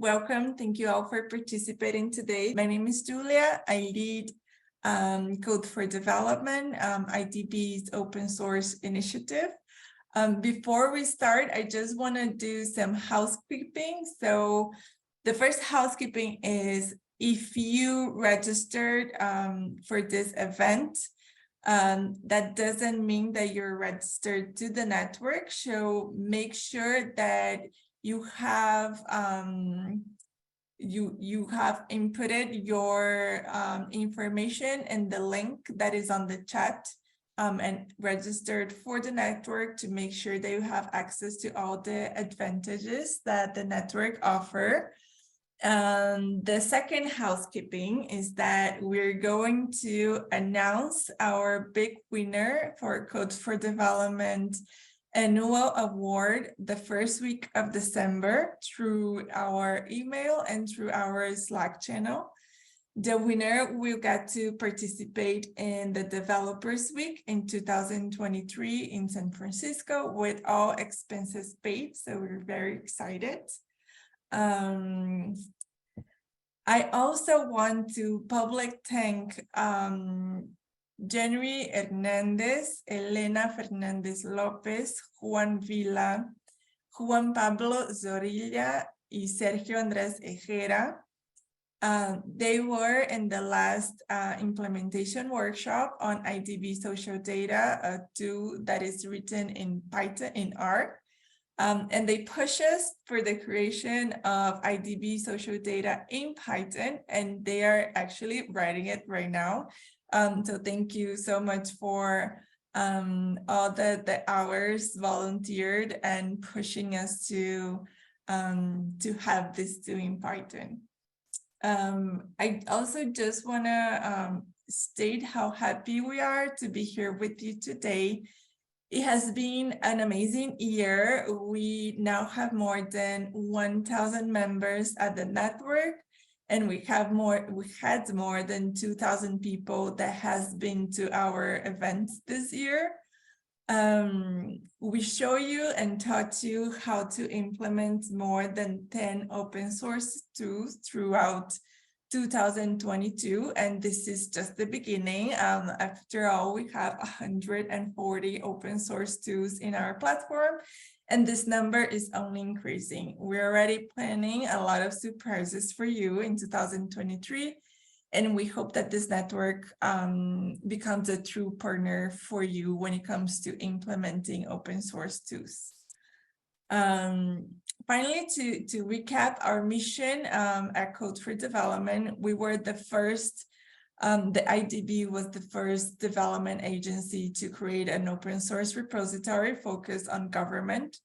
welcome. Thank you all for participating today. My name is Julia. I lead Code4Development, IDB's open source initiative. Before we start, I just want to do some housekeeping. So the first housekeeping is if you registered for this event, that doesn't mean that you're registered to the network. So make sure that you have you have inputted your information in the link that is on the chat and registered for the network to make sure that you have access to all the advantages that the network offers. The second housekeeping is that we're going to announce our big winner for Code4Development annual award the first week of December through our email and through our Slack channel. The winner will get to participate in the Developers Week in 2023 in San Francisco with all expenses paid. So we're very excited. I also want to public thank Jenny Hernandez, Elena Fernandez Lopez, Juan Vila, Juan Pablo Zorrilla, y Sergio Andrés Ejera. They were in the last implementation workshop on IDB social data, a tool that is written in Python, in R. And they push us for the creation of IDB social data in Python, and they are actually writing it right now. So thank you so much for all the hours volunteered and pushing us to have this tool in Python. I also just want to state how happy we are to be here with you today. It has been an amazing year. We now have more than 1,000 members at the network, and we had more than 2,000 people that has been to our events this year. We show you and taught you how to implement more than 10 open source tools throughout 2022, and this is just the beginning. After all, we have 140 open source tools in our platform, and this number is only increasing. We're already planning a lot of surprises for you in 2023, and we hope that this network becomes a true partner for you when it comes to implementing open source tools. Finally, to recap our mission at Code4Development, we were the first, the IDB was the first development agency to create an open source repository focused on government.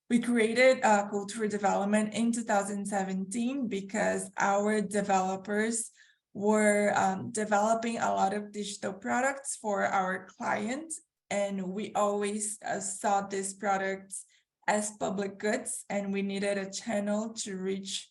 We created Code4Development in 2017 because our developers were developing a lot of digital products for our clients, and we always saw these products as public goods, and we needed a channel to reach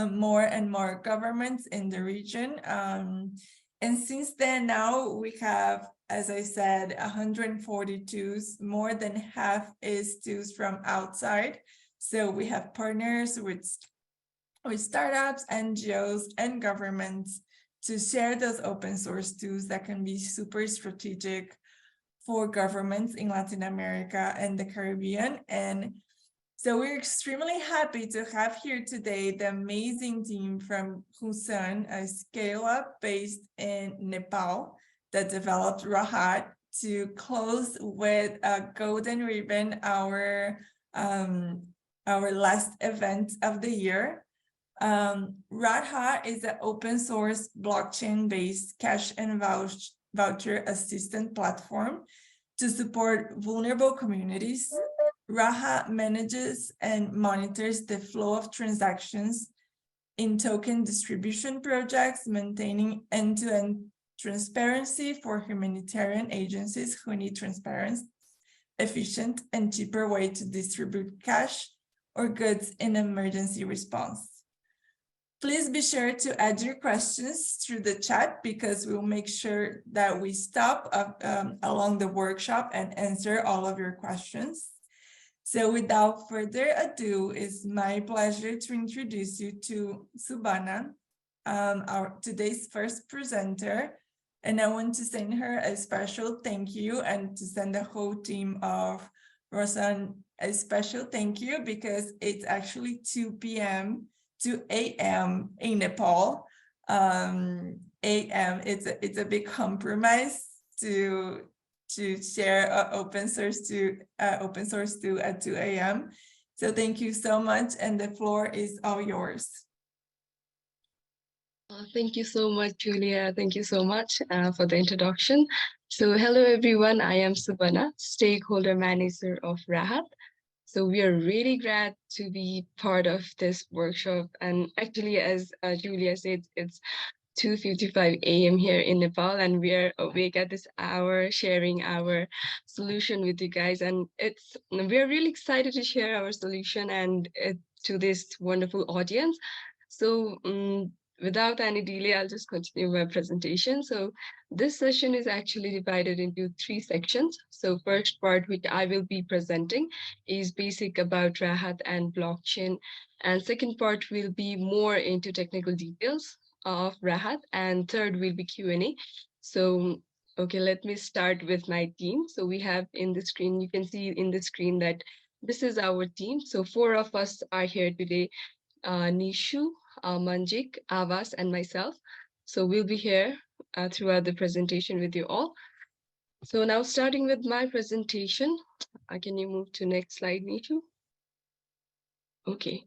more and more governments in the region. And since then, now we have, as I said, 140 tools, more than half is tools from outside. So we have partners with startups, NGOs, and governments to share those open source tools that can be super strategic for governments in Latin America and the Caribbean. And so we're extremely happy to have here today the amazing team from Husan, a scale-up based in Nepal that developed Rahat, to close with a golden ribbon, our last event of the year. Rahat is an open source blockchain-based cash and voucher assistant platform to support vulnerable communities. Rahat manages and monitors the flow of transactions in token distribution projects, maintaining end-to-end transparency for humanitarian agencies who need transparent, efficient, and cheaper way to distribute cash or goods in emergency response. Please be sure to add your questions through the chat, because we'll make sure that we stop along the workshop and answer all of your questions. So without further ado, it's my pleasure to introduce you to Subhana, our today's first presenter. And I want to send her a special thank you and to send the whole team of Rosan a special thank you because it's actually 2 p.m. to 8 a.m. in Nepal. 8 a.m. It's a big compromise to share open source to at 2 a.m. So thank you so much, and the floor is all yours. Thank you so much, Julia. Thank you so much for the introduction. So hello, everyone. I am Subhana, Stakeholder Manager of Rahat. So we are really glad to be part of this workshop. And actually, as Julia said, it's 2:55 a.m. here in Nepal, and we are awake at this hour sharing our solution with you guys. And we are really excited to share our solution and to this wonderful audience. So without any delay, I'll just continue my presentation. So this session is actually divided into 3 sections. So first part, which I will be presenting, is basic about Rahat and blockchain. And second part will be more into technical details of Rahat, and third will be Q&A. So, okay, let me start with my team. So we have in the screen, you can see in the screen that this is our team. So 4 of us are here today, Nishu, Manjik, Avas, and myself. So we'll be here throughout the presentation with you all. So now starting with my presentation, can you move to next slide, Nishu? Okay.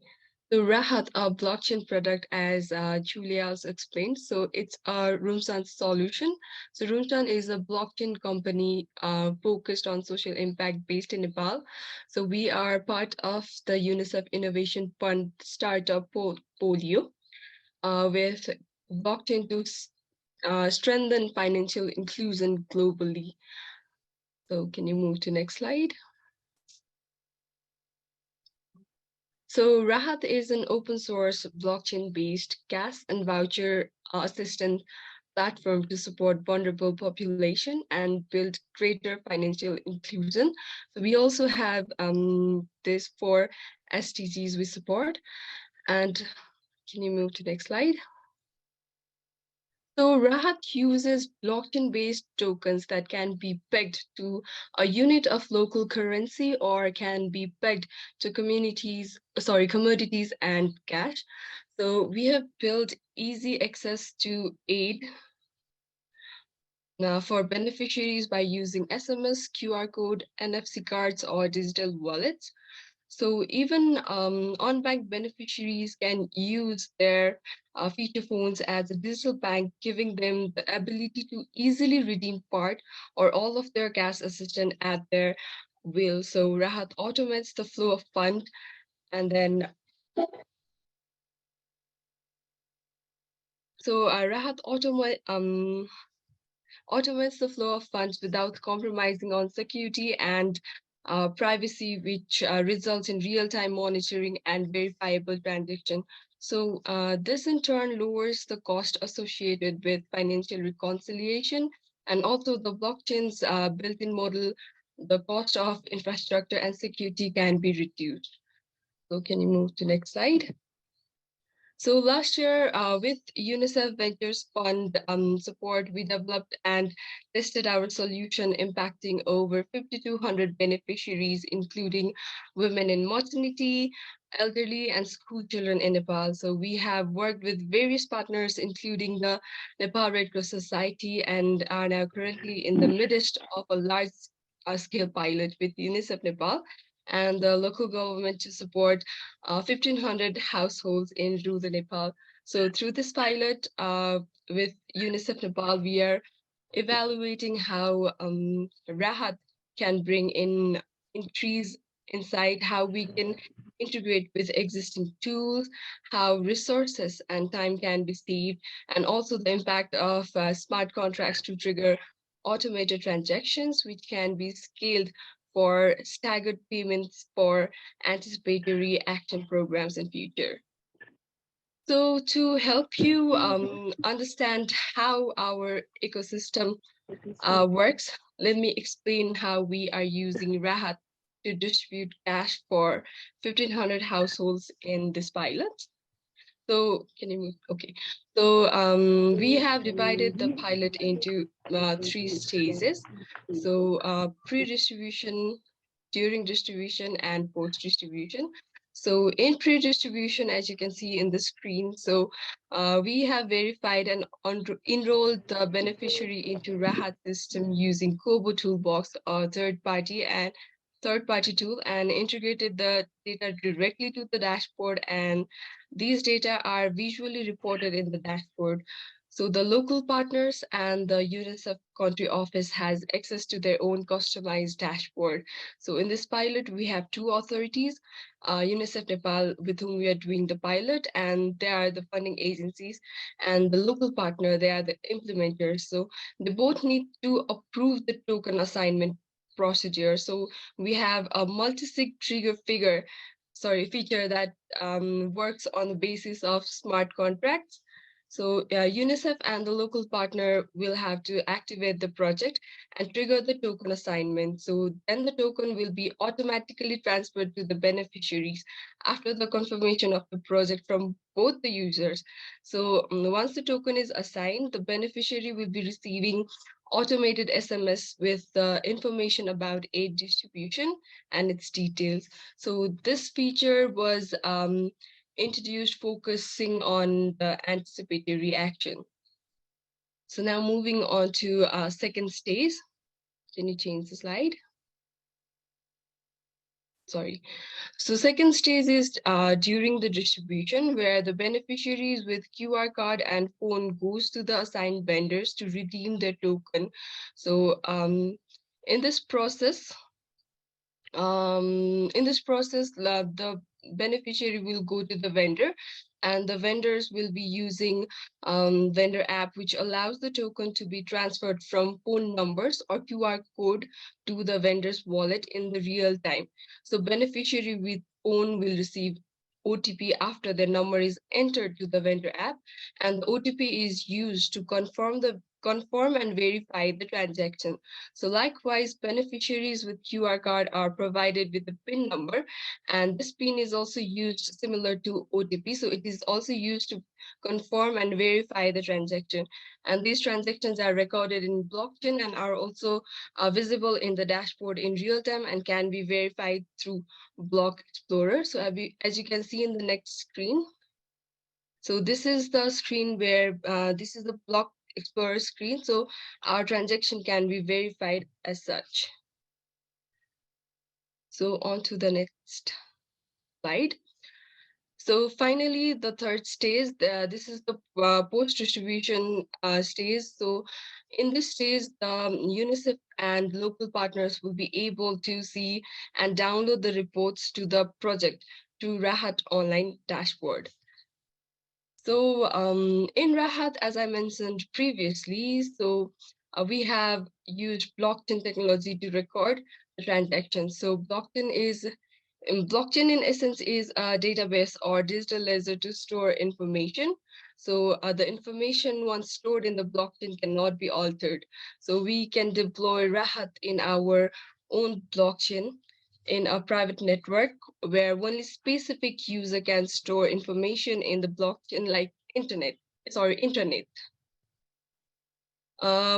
So Rahat, our blockchain product, as Julia also explained, so it's a Rumsan solution. So Rumsan is a blockchain company focused on social impact based in Nepal. So we are part of the UNICEF Innovation Fund startup portfolio with blockchain to strengthen financial inclusion globally. So can you move to next slide? So Rahat is an open source blockchain-based cash and voucher assistance platform to support vulnerable population and build greater financial inclusion. So we also have this 4 SDGs we support. And can you move to the next slide? So Rahat uses blockchain-based tokens that can be pegged to a unit of local currency or can be pegged to commodities and cash. So we have built easy access to aid for beneficiaries by using SMS, QR code, NFC cards, or digital wallets. So even on-bank beneficiaries can use their feature phones as a digital bank, giving them the ability to easily redeem part or all of their cash assistance at their will. So Rahat automates the flow of fund, and then Rahat automates the flow of funds without compromising on security and privacy, which results in real-time monitoring and verifiable transaction. So this in turn lowers the cost associated with financial reconciliation, and also the blockchain's built-in model, the cost of infrastructure and security can be reduced. So can you move to next slide? So last year, with UNICEF Ventures Fund support, we developed and tested our solution impacting over 5,200 beneficiaries, including women in maternity, elderly, and school children in Nepal. So we have worked with various partners, including the Nepal Red Cross Society, and are now currently in the midst of a large-scale pilot with UNICEF Nepal and the local government to support 1,500 households in rural Nepal. So through this pilot with UNICEF Nepal, we are evaluating how Rahat can bring in increase insight, how we can integrate with existing tools, how resources and time can be saved, and also the impact of smart contracts to trigger automated transactions, which can be scaled for staggered payments for anticipatory action programs in future. So to help you understand how our ecosystem works, let me explain how we are using Rahat to distribute cash for 1,500 households in this pilot. So can you move? Okay. So we have divided the pilot into 3 stages. So pre-distribution, during distribution, and post-distribution. So in pre-distribution, as you can see in the screen, so we have verified and enrolled the beneficiary into Rahat system using Kobo Toolbox, a third-party tool, and integrated the data directly to the dashboard, and these data are visually reported in the dashboard. So the local partners and the UNICEF country office has access to their own customized dashboard. So in this pilot, we have 2 authorities, UNICEF Nepal, with whom we are doing the pilot, and they are the funding agencies, and the local partner, they are the implementers. So they both need to approve the token assignment procedure. So we have a multi-sig trigger feature that works on the basis of smart contracts. So UNICEF and the local partner will have to activate the project and trigger the token assignment. So then the token will be automatically transferred to the beneficiaries after the confirmation of the project from both the users. So once the token is assigned, the beneficiary will be receiving automated SMS with the information about aid distribution and its details. So this feature was introduced focusing on the anticipatory action. So now moving on to second stage. Can you change the slide? Sorry. So second stage is during the distribution, where the beneficiaries with QR code and phone goes to the assigned vendors to redeem their token. So in this process, the beneficiary will go to the vendor, and the vendors will be using vendor app, which allows the token to be transferred from phone numbers or QR code to the vendor's wallet in the real time. So beneficiary with phone will receive OTP after their number is entered to the vendor app, and the OTP is used to confirm and verify the transaction. So likewise, beneficiaries with QR code are provided with a PIN number, and this PIN is also used similar to OTP. So it is also used to confirm and verify the transaction. And these transactions are recorded in blockchain and are also visible in the dashboard in real time and can be verified through Block Explorer. So as you can see in the next screen, so this is the screen where this is the Block Explorer screen. So our transaction can be verified as such. So on to the next slide. So finally, the third stage, this is the post-distribution stage. So in this stage, UNICEF and local partners will be able to see and download the reports to the project to Rahat online dashboard. So in Rahat, as I mentioned previously, so we have used blockchain technology to record the transactions. So blockchain in essence is a database or digital ledger to store information. So the information once stored in the blockchain cannot be altered. So we can deploy Rahat in our own blockchain in a private network where only specific user can store information in the blockchain, like intranet.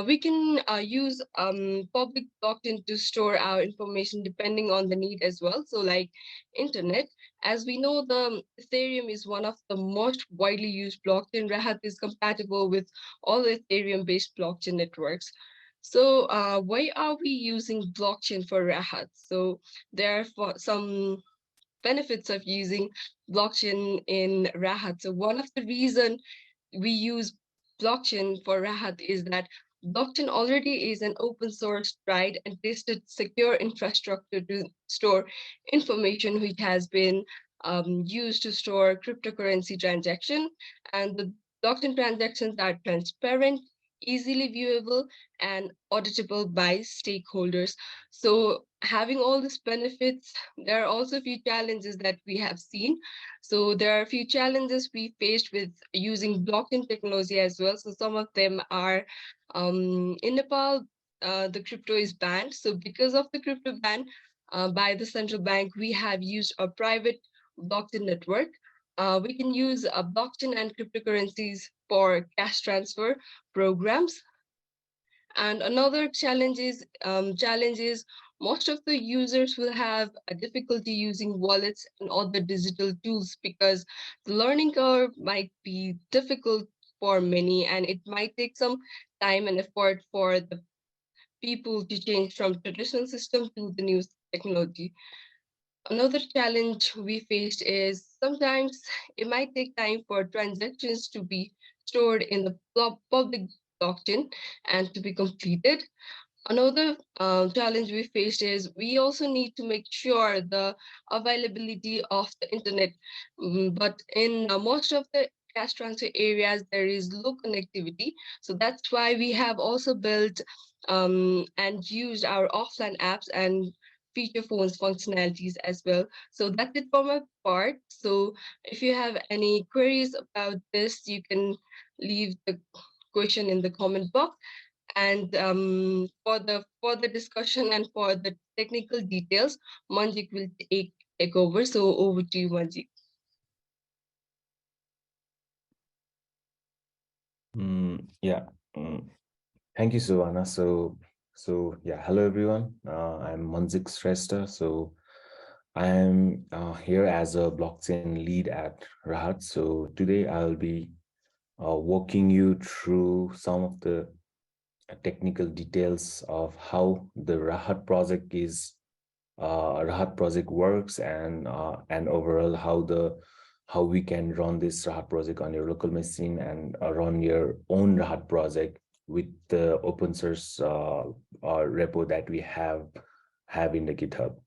We can use public blockchain to store our information depending on the need as well. So like internet, as we know, the Ethereum is one of the most widely used blockchain. Rahat is compatible with all Ethereum-based blockchain networks. So why are we using blockchain for Rahat? So there are some benefits of using blockchain in Rahat. So one of the reason we use blockchain for Rahat is that blockchain already is an open source, tried and tested secure infrastructure to store information which has been used to store cryptocurrency transaction, and the blockchain transactions are transparent, easily viewable, and auditable by stakeholders. So having all these benefits, there are also a few challenges that we have seen. So there are a few challenges we faced with using blockchain technology as well. So some of them are in Nepal, the crypto is banned. So because of the crypto ban, by the central bank, we have used a private blockchain network. We can use blockchain and cryptocurrencies for cash transfer programs. And another challenge is most of the users will have a difficulty using wallets and other digital tools because the learning curve might be difficult for many, and it might take some time and effort for the people to change from traditional system to the new technology. Another challenge we faced is sometimes it might take time for transactions to be stored in the public blockchain and to be completed. Another challenge we faced is we also need to make sure the availability of the internet. But in most of the cash transfer areas, there is low connectivity. So that's why we have also built and used our offline apps and feature phones functionalities as well. So that's it for my part. So if you have any queries about this, you can leave the question in the comment box. And for the discussion and for the technical details, Manjik will take over. So over to you, Manjik. Yeah. Thank you, Savannah. So yeah, hello everyone. I'm Manzik Shrestha. So I'm here as a blockchain lead at Rahat. So today I'll be walking you through some of the technical details of how the Rahat project works, and overall how we can run this Rahat project on your local machine and run your own Rahat project with the open source repo that we have in the GitHub.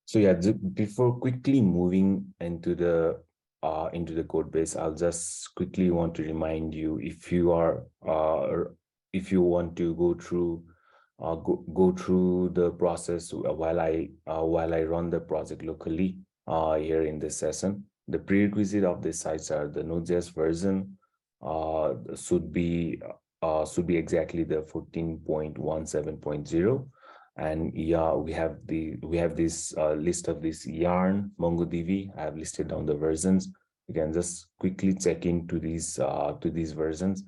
So yeah, before quickly moving into the code base, I'll just quickly want to remind you, if you want to go through the process while I run the project locally here in this session. The prerequisite of these sites are the Node.js version should be exactly the 14.17.0. And yeah, we have this list of this Yarn MongoDB. I have listed down the versions. You can just quickly check into these versions.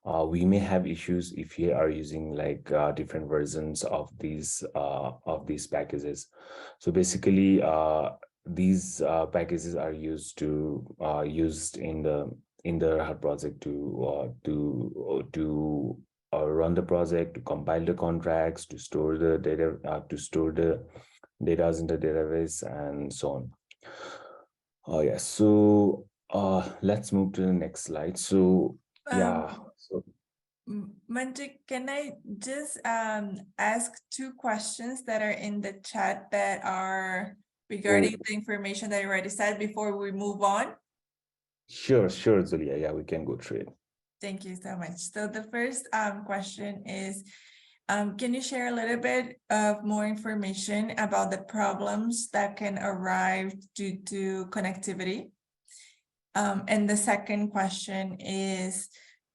We may have issues if you are using like different versions of these packages. So basically, these packages are used in the Rahat project to run the project, to compile the contracts, to store the data, data in the database, and so on. Oh yeah. So let's move to the next slide. So yeah. So Manjik, can I just ask two questions that are in the chat that are regarding the information that you already said before we move on? Sure, Zulia. Yeah, we can go through it. Thank you so much. So the first question is, can you share a little bit of more information about the problems that can arise due to connectivity? And the second question is,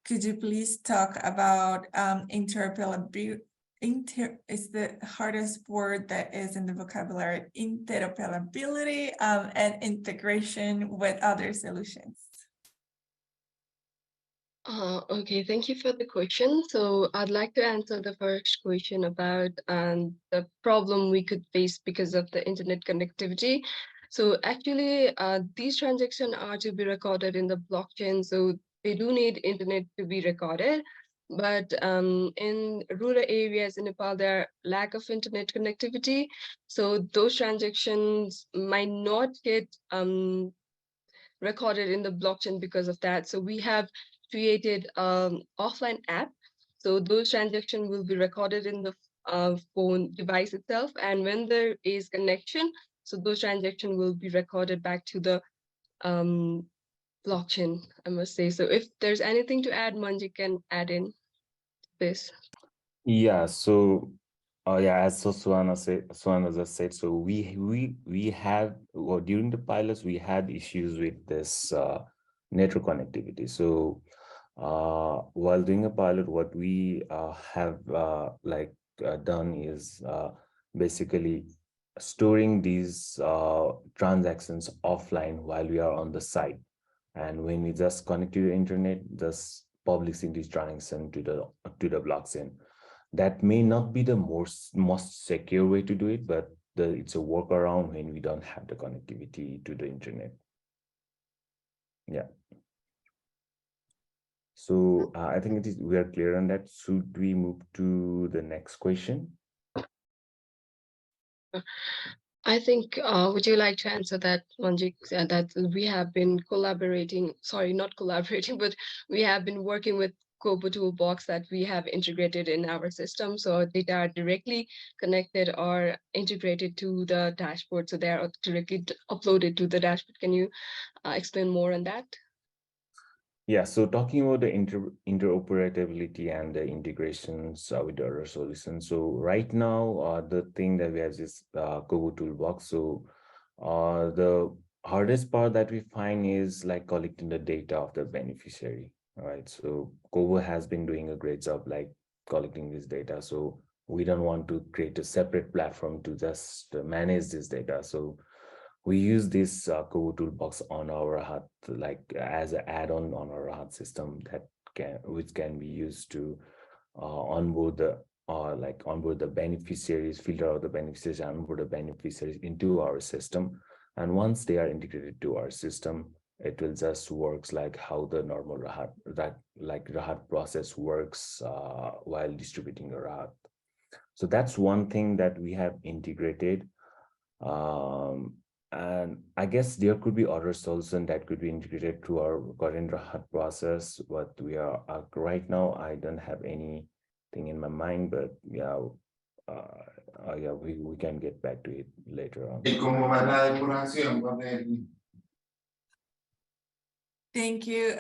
could you please talk about interoperability? Is the hardest word that is in the vocabulary, interoperability and integration with other solutions. Okay, thank you for the question. So I'd like to answer the first question about the problem we could face because of the internet connectivity. So actually, these transactions are to be recorded in the blockchain, so they do need internet to be recorded. But in rural areas in Nepal, there are lack of internet connectivity, so those transactions might not get recorded in the blockchain because of that. So we have created offline app. So those transactions will be recorded in the phone device itself. And when there is connection, so those transactions will be recorded back to the blockchain, I must say. So if there's anything to add, Manji can add in this. Yeah, so yeah, as Suana just said, so we had, well, during the pilots we had issues with this network connectivity. So while doing a pilot, what we have done is basically storing these transactions offline while we are on the site. And when we just connect to the internet, just publishing this transaction to the blockchain. That may not be the most secure way to do it, but it's a workaround when we don't have the connectivity to the internet. Yeah. So I think we are clear on that. Should we move to the next question? I think, would you like to answer that, Manjik, that we have been collaborating, sorry, not collaborating, but we have been working with Kobo Toolbox that we have integrated in our system. So our data are directly connected or integrated to the dashboard. So they are directly uploaded to the dashboard. Can you explain more on that? Yeah, so talking about the interoperability and the integrations with the other solutions. So right now, the thing that we have is Kobo Toolbox. So the hardest part that we find is like collecting the data of the beneficiary. All right, so Kobo has been doing a great job like collecting this data. So we don't want to create a separate platform to just manage this data. So we use this Kobo Toolbox on our Rahat, like as an add-on on our Rahat system which can be used to onboard the beneficiaries, filter out the beneficiaries, onboard the beneficiaries into our system. And once they are integrated to our system, it will just works like how the normal Rahat process works while distributing a Rahat. So that's one thing that we have integrated. And I guess there could be other solutions that could be integrated to our current Rahat process. But we are right now, I don't have anything in my mind, but yeah, yeah, we can get back to it later on. Thank you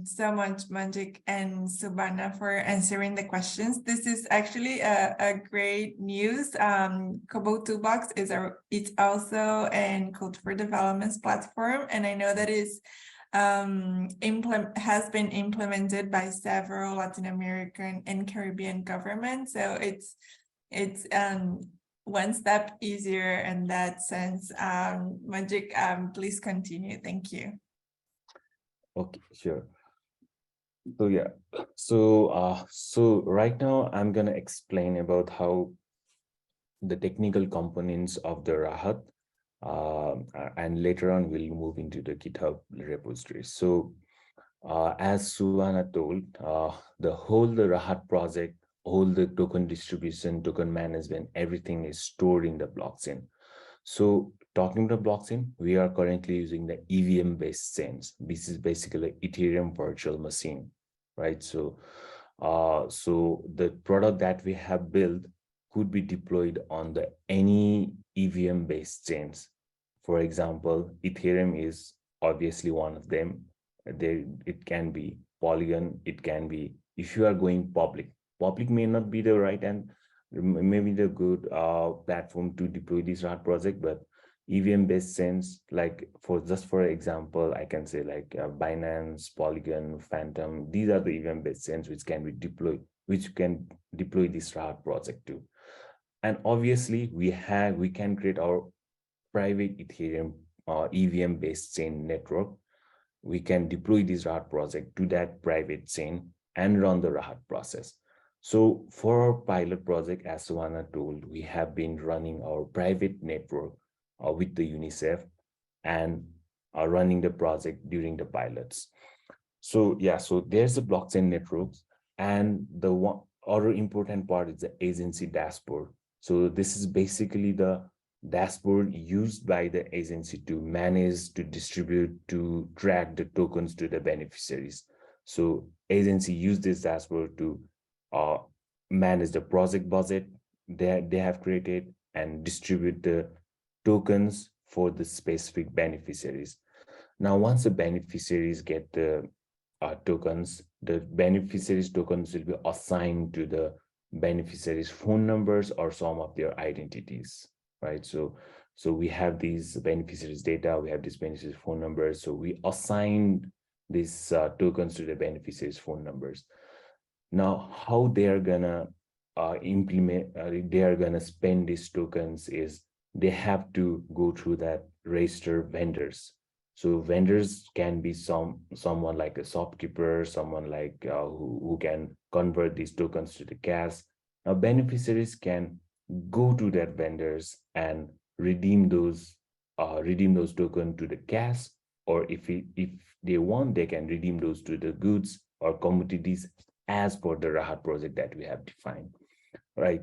so much, Manjik and Subhana, for answering the questions. This is actually a great news. Kobo Toolbox it's also an Code4Development platform, and I know that has been implemented by several Latin American and Caribbean governments. So it's one step easier in that sense. Manjik, please continue. Thank you. Okay, sure. So yeah, so right now I'm gonna explain about how the technical components of the Rahat, and later on we'll move into the GitHub repository. So as Suhana told, the Rahat project, all the token distribution, token management, everything is stored in the blockchain. So talking to blockchain, we are currently using the EVM based chains. This is basically Ethereum virtual machine, right? So so the product that we have built could be deployed on any EVM based chains. For example, Ethereum is obviously one of them. It can be Polygon, it can be, if you are going public may not be the right and maybe the good platform to deploy this Rahat project, but EVM based chains, like for example, I can say like Binance, Polygon, Phantom, these are the EVM based chains which can be deployed, which can deploy this Rahat project too. And obviously we can create our private Ethereum EVM based chain network. We can deploy this Rahat project to that private chain and run the Rahat process. So for our pilot project, as Suhana told, we have been running our private network with the UNICEF and are running the project during the pilots. So yeah, so there's the blockchain networks, and the other important part is the agency dashboard. So this is basically the dashboard used by the agency to manage, to distribute, to track the tokens to the beneficiaries. So agency use this dashboard to manage the project budget they have created and distribute the tokens for the specific beneficiaries. Now, once the beneficiaries get the tokens, the beneficiaries tokens will be assigned to the beneficiaries' phone numbers or some of their identities, right? So we have these beneficiaries data, we have these beneficiaries phone numbers, so we assign these tokens to the beneficiaries phone numbers. Now, how they are gonna implement, they are gonna spend these tokens is they have to go through that register vendors. So vendors can be someone like a shopkeeper, someone like who can convert these tokens to the cash. Now beneficiaries can go to that vendors and redeem those tokens to the cash, or if they want, they can redeem those to the goods or commodities as per the Rahat project that we have defined, right?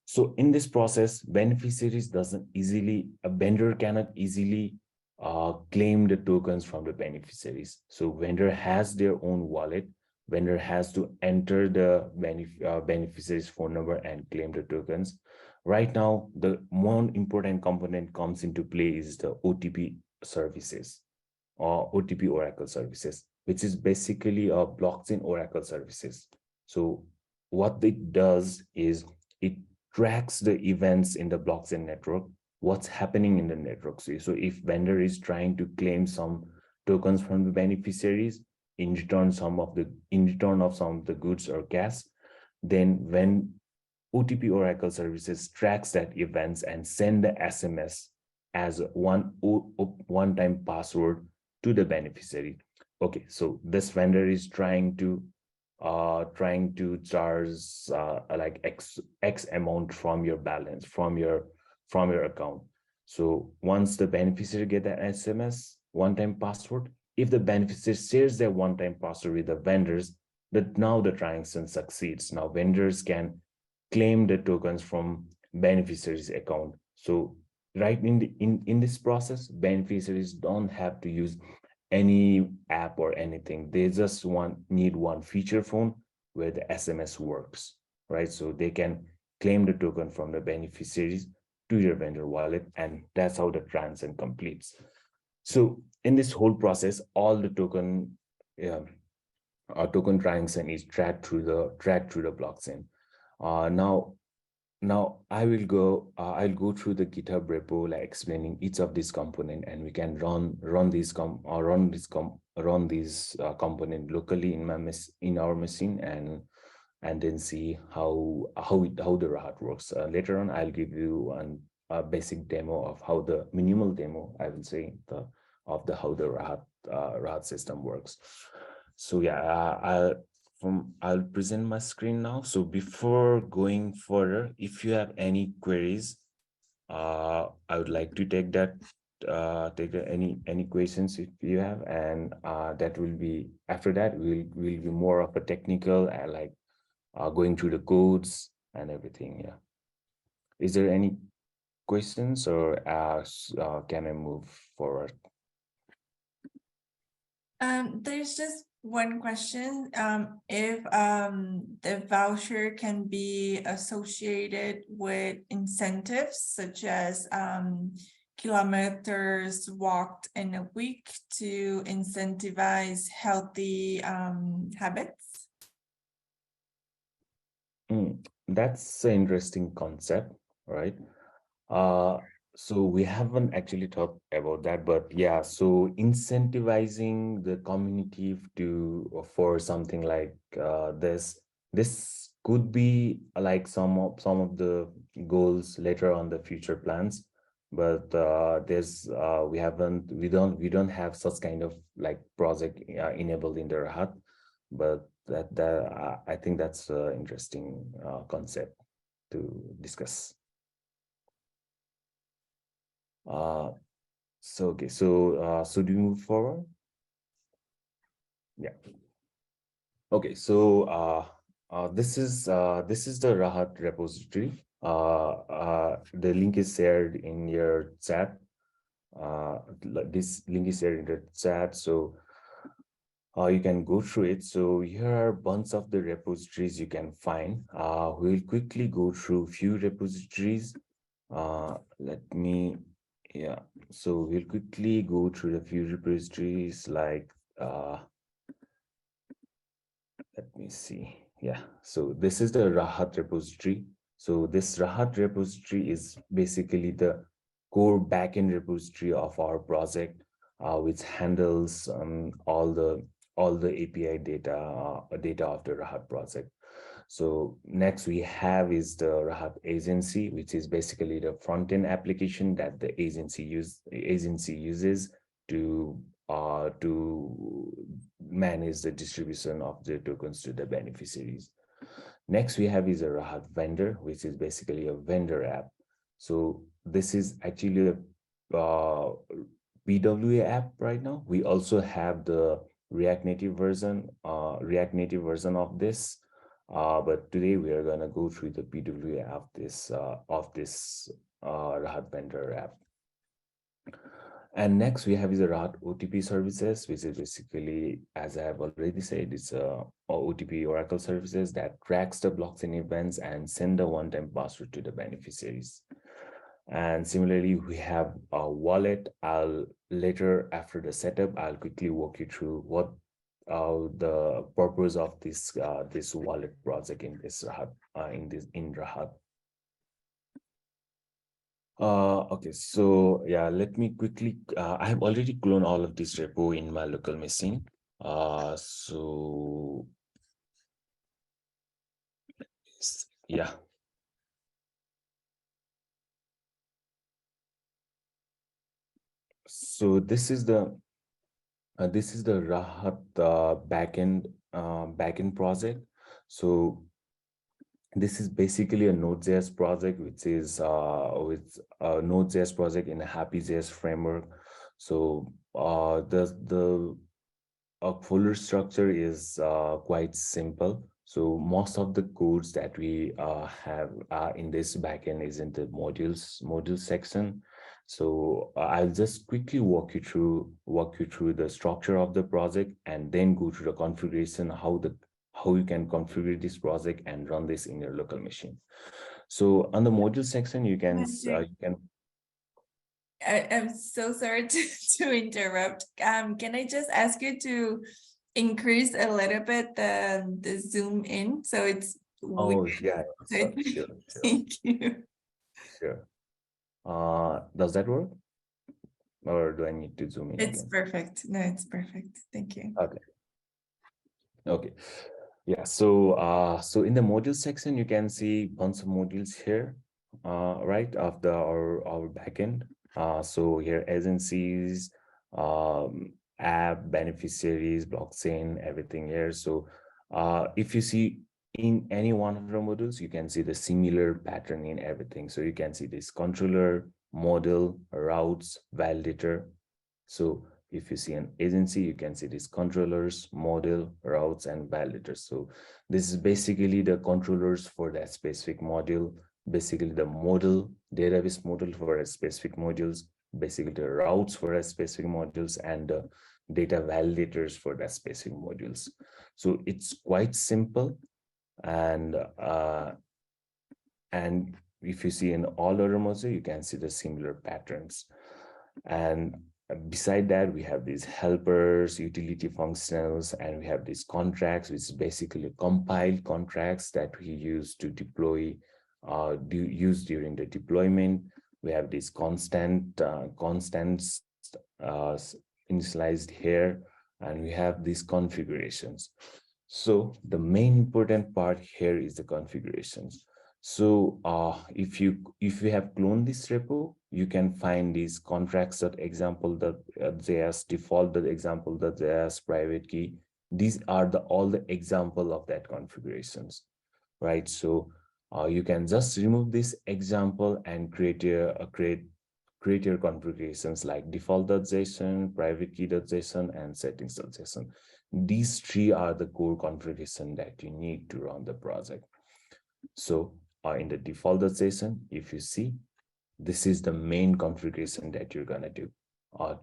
So in this process, beneficiaries doesn't easily, a vendor cannot easily claim the tokens from the beneficiaries. So vendor has their own wallet. Vendor has to enter the beneficiary's phone number and claim the tokens. Right now, the one important component comes into play is the OTP services or OTP Oracle services, which is basically a blockchain Oracle services. So what it does is it tracks the events in the blockchain network, what's happening in the network. So if vendor is trying to claim some tokens from the beneficiaries in return of some of the goods or cash, then when OTP Oracle services tracks that events and send the SMS as one-time password to the beneficiary. Okay, so this vendor is trying to charge like x amount from your balance from your account. So once the beneficiary get that SMS one-time password, if the beneficiary shares their one-time password with the vendors, that now the transaction succeeds. Now vendors can claim the tokens from beneficiaries account. So right in this process, beneficiaries don't have to use any app or anything. They just need one feature phone where the SMS works, right? So they can claim the token from the beneficiaries to your vendor wallet, and that's how the transaction completes. So in this whole process, all the token transaction is tracked through the blockchain. Now I'll go through the GitHub repo, like explaining each of these component, and we can run these component locally in our machine, and then see how the Rahat works. Later on, I'll give you a basic demo of how the minimal demo, I will say, how the Rahat system works. So yeah, I'll present my screen now. So before going further, if you have any queries, I would like to take any questions if you have, and that will be, after that will be more of a technical, like going through the codes and everything. Yeah. Is there any questions, or can I move forward? There's just one question. If the voucher can be associated with incentives such as kilometers walked in a week to incentivize healthy habits. That's an interesting concept, right? So we haven't actually talked about that, but yeah, so incentivizing the community for something like this could be like some of the goals later on the future plans, but we don't have such kind of like project enabled in the Rahat, but I think that's an interesting concept to discuss. So do we move forward? Yeah. Okay, so this is the Rahat repository. The link is shared in your chat. This link is shared in the chat, so you can go through it. So here are a bunch of the repositories you can find. We'll quickly go through few repositories. Yeah, so we'll quickly go through the few repositories, like let me see. Yeah, so this is the Rahat repository. So this Rahat repository is basically the core backend repository of our project, which handles all the API data of the Rahat project. So next we have is the Rahat agency, which is basically the front-end application that the agency uses to manage the distribution of the tokens to the beneficiaries. Next we have is a Rahat vendor, which is basically a vendor app. So this is actually a PWA app right now. We also have the React Native version of this. But today we are gonna go through the PWA of this Rahat vendor app. And next we have is the Rahat OTP services, which is basically, as I have already said, it's a OTP Oracle services that tracks the blockchain events and send the one-time password to the beneficiaries. And similarly, we have a wallet. I'll later, after the setup, I'll quickly walk you through what the purpose of this this wallet project in this Rahat in Rahat. Okay, so yeah, let me quickly, I have already cloned all of this repo in my local machine. So yeah. So this is the Rahat backend project. So this is basically a Node.js project, which is with a Node.js project in a Happy.js framework. So the folder structure is quite simple. So most of the codes that we have in this backend is in the module section. So I'll just quickly walk you through the structure of the project and then go to the configuration, how you can configure this project and run this in your local machine. So on the module section, you can I'm so sorry to interrupt. Can I just ask you to increase a little bit the zoom in so it's Oh yeah, so sure. thank you. Sure. Does that work? Or do I need to zoom in It's again? perfect. No, it's perfect. Thank you. Okay. Yeah, so in the module section, you can see bunch of modules here, right, of our backend. So here agencies, app, beneficiaries, blockchain, everything here. So if you see in any one of the modules, you can see the similar pattern in everything. So you can see this controller, model, routes, validator. So if you see an agency, you can see these controllers, model, routes, and validators. So this is basically the controllers for that specific module, basically the model, database model for a specific modules, basically the routes for a specific modules, and the data validators for that specific modules. So it's quite simple. And if you see in all other modules, you can see the similar patterns. And beside that, we have these helpers, utility functionals, and we have these contracts, which is basically compiled contracts that we use to deploy, use during the deployment. We have these constants initialized here, and we have these configurations. So the main important part here is the configurations. So if you have cloned this repo, you can find these contracts.example.js, default.example.js, private key. These are all the example of that configurations, right? So you can just remove this example and create your configurations like default.json, private key.json, and settings.json. These three are the core configuration that you need to run the project. So in the default.json, if you see, this is the main configuration that you're gonna do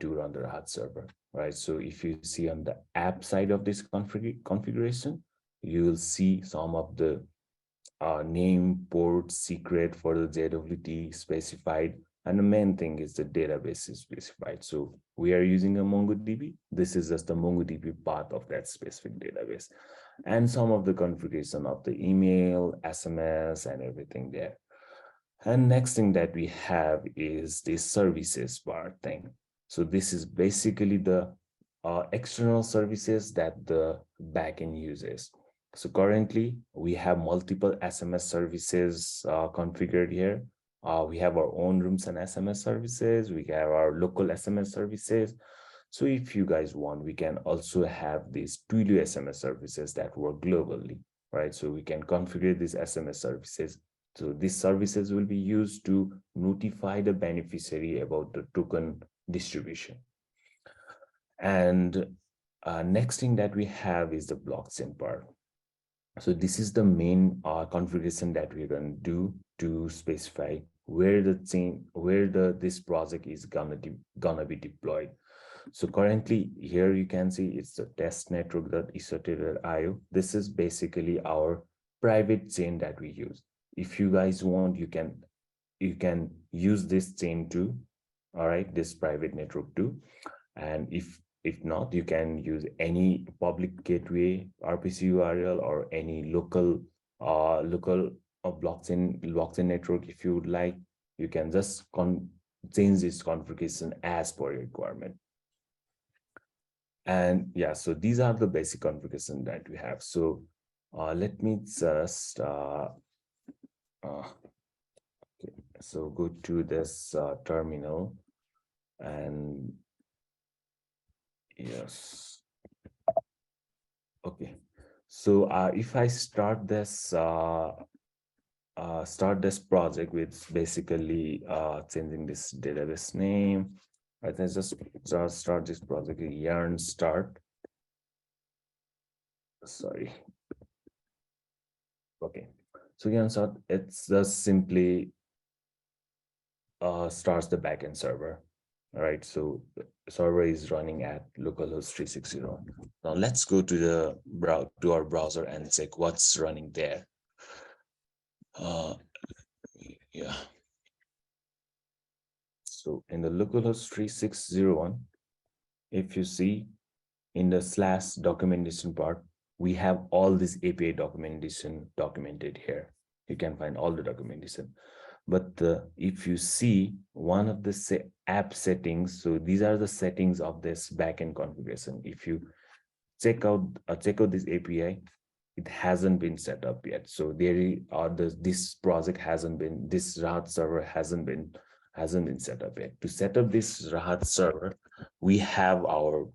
to run the Rahat server, right? So if you see on the app side of this configuration, you will see some of the name, port, secret for the JWT specified, and the main thing is the database is specified. So we are using a MongoDB. This is just the MongoDB part of that specific database, and some of the configuration of the email, SMS, and everything there. And next thing that we have is the services part thing. So this is basically the external services that the backend uses. So currently we have multiple SMS services configured here. We have our own rooms and SMS services. We have our local SMS services. So if you guys want, we can also have these Twilio SMS services that work globally, right? So we can configure these SMS services. So these services will be used to notify the beneficiary about the token distribution. And next thing that we have is the blockchain part. So this is the main configuration that we're going to do to specify where this project is gonna be deployed. So currently here you can see it's the test network.isotl.io. This is basically our private chain that we use. If you guys want, you can use this chain too. All right, this private network too. And if not, you can use any public gateway RPC URL or any local blockchain network. If you would like, you can just change this configuration as per your requirement. And yeah, so these are the basic configuration that we have. So let me just okay, so go to this terminal, and yes, okay. So if I start this project with basically changing this database name, I can just start this project yarn start. Sorry. Okay. So yarn start, it's just simply starts the backend server. All right. So the server is running at localhost 360. Now let's go to our browser and check what's running there. Yeah. So in the localhost 3601, if you see in the / documentation part, we have all this API documentation documented here. You can find all the documentation. But if you see one of the app settings, so these are the settings of this backend configuration. If you check out this API, it hasn't been set up yet. So this project hasn't been, this Rahat server hasn't been set up yet. To set up this Rahat server, we have our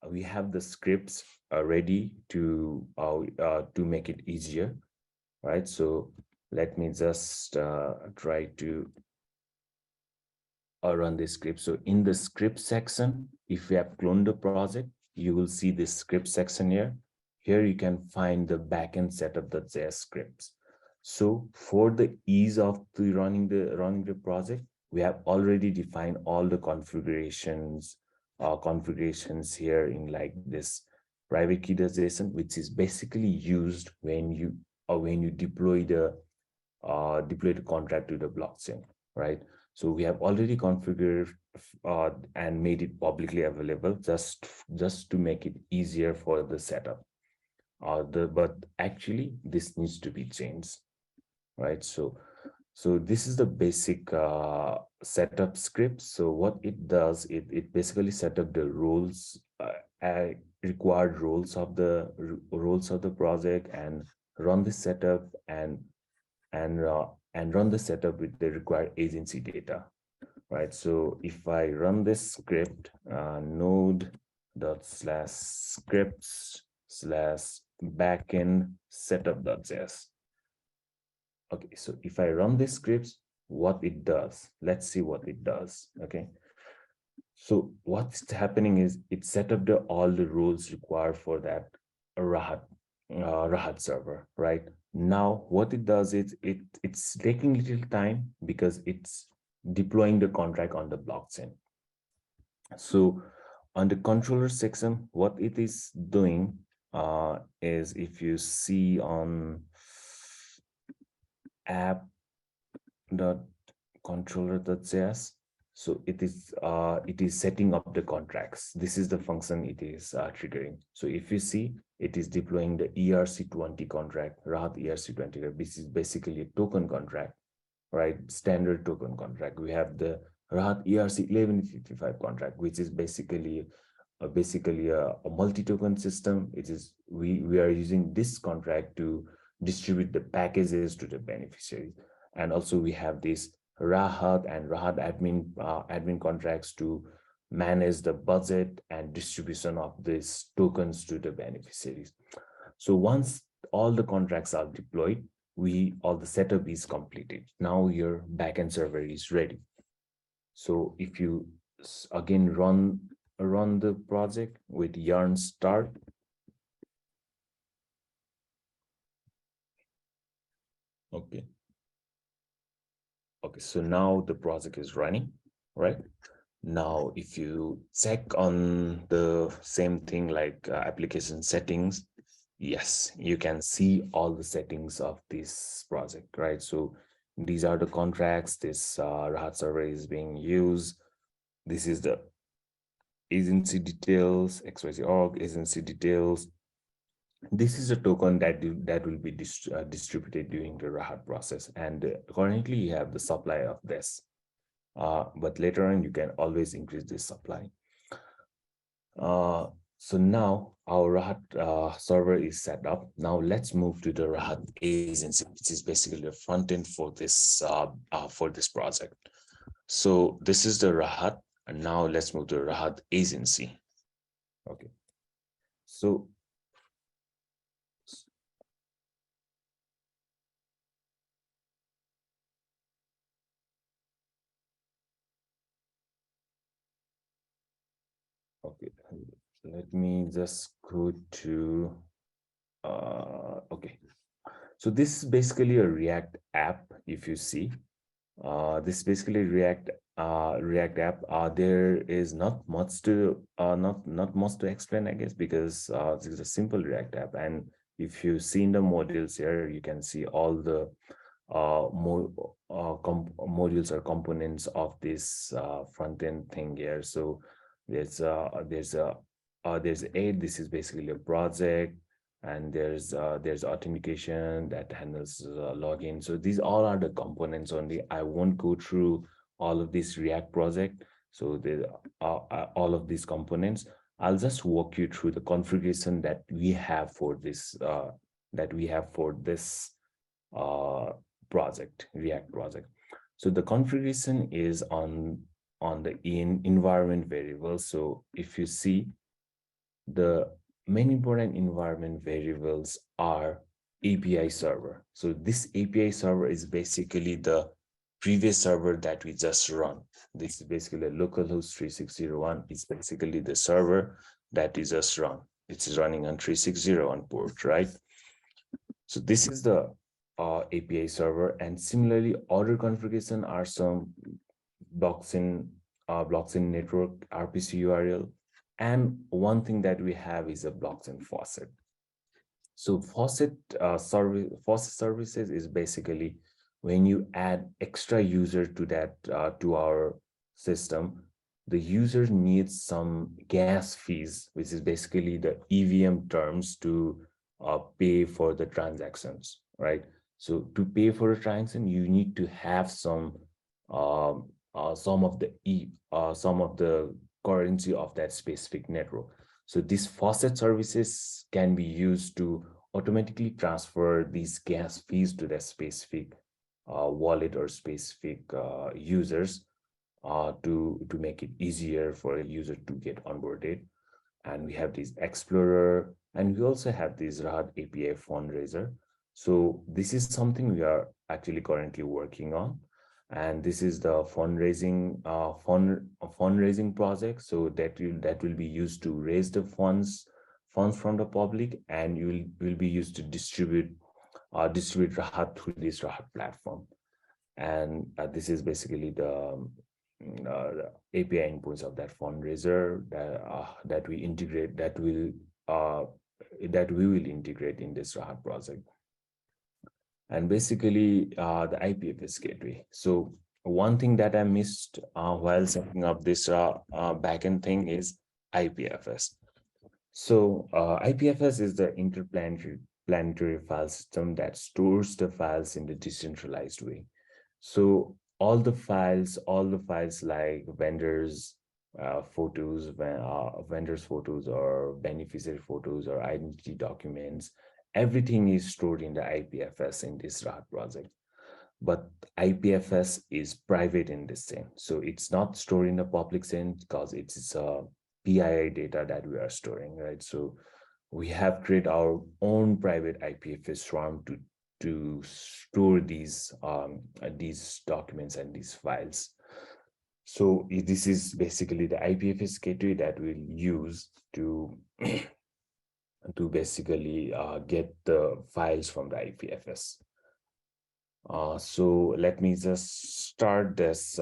we have the scripts ready to make it easier, right? So let me just try to run this script. So in the script section, if you have cloned the project, you will see this script section here. Here you can find the backend setup.js scripts. So for the ease of running the project, we have already defined all the configurations here in like this private key.json, which is basically used when you deploy the contract to the blockchain, right? So we have already configured and made it publicly available just to make it easier for the setup. But actually this needs to be changed, right? So this is the basic setup script. So what it does, it basically set up the roles, required roles of the project, and run the setup and run the setup with the required agency data, right? So if I run this script, node./scripts/backend setup.js. Okay, so if I run this scripts, what it does, let's see what it does. Okay, so what's happening is it set up all the rules required for that Rahat server, right? Now what it does is it's taking little time because it's deploying the contract on the blockchain. So on the controller section, what it is doing is, if you see on app.controller.js, so it is setting up the contracts. This is the function it is triggering. So if you see, it is deploying the ERC20 contract, Rahat ERC20, which is basically a token contract, right? Standard token contract. We have the Rahat ERC1155 contract, which is basically basically a multi-token system. It is we are using this contract to distribute the packages to the beneficiaries. And also we have this Rahat and Rahat admin contracts to manage the budget and distribution of these tokens to the beneficiaries. So once all the contracts are deployed, all the setup is completed. Now your backend server is ready. So if you again run the project with yarn start. Okay. Okay, so now the project is running, right? Now, if you check on the same thing like application settings, yes, you can see all the settings of this project, right? So these are the contracts. This Rahat server is being used. This is the agency details, XYZ org, agency details. This is a token that will be distributed during the Rahat process. And currently you have the supply of this. But later on, you can always increase this supply. So now our Rahat server is set up. Now let's move to the Rahat agency, which is basically the front end for this project. So this is the Rahat, and now let's move to Rahat agency. Okay. So okay, let me just go to okay. So this is basically a React app. If you see, this is basically React app. There is not much to not much to explain, I guess, because this is a simple React app. And if you see in the modules here, you can see all the modules or components of this front end thing here. So there's aid. This is basically a project, and there's authentication that handles login. So these all are the components only. I won't go through all of this React project. So the all of these components, I'll just walk you through the configuration that we have for this project, React project. So the configuration is on the environment variable. So if you see, the main important environment variables are API server. So this API server is basically the previous server that we just run. This is basically a localhost 3601. It's basically the server that is just run. It's running on 360 port, right? So this is the API server, and similarly, other configuration are some blockchain network RPC URL. And one thing that we have is a blockchain faucet. So faucet services is basically when you add extra user to that to our system, the user needs some gas fees, which is basically the EVM terms to pay for the transactions, right? So to pay for a transaction, you need to have some of the currency of that specific network. So these faucet services can be used to automatically transfer these gas fees to the specific wallet or specific users to make it easier for a user to get onboarded. And we have this Explorer, and we also have this Rahat API fundraiser. So this is something we are actually currently working on. And this is the fundraising project. So that will be used to raise the funds from the public, and will be used to distribute Rahat through this Rahat platform. And this is basically the API inputs of that fundraiser that we integrate, that we will integrate in this Rahat project. And basically the IPFS gateway. So one thing that I missed while setting up this backend thing is IPFS. So IPFS is the interplanetary file system that stores the files in the decentralized way. So all the files like vendors, photos, vendors photos or beneficiary photos or identity documents. Everything is stored in the IPFS in this Rahat project. But IPFS is private in this sense. So it's not stored in the public sense because it's PII data that we are storing, right? So we have created our own private IPFS farm to store these documents and these files. So this is basically the IPFS gateway that we'll use to to basically get the files from the IPFS. So let me just start this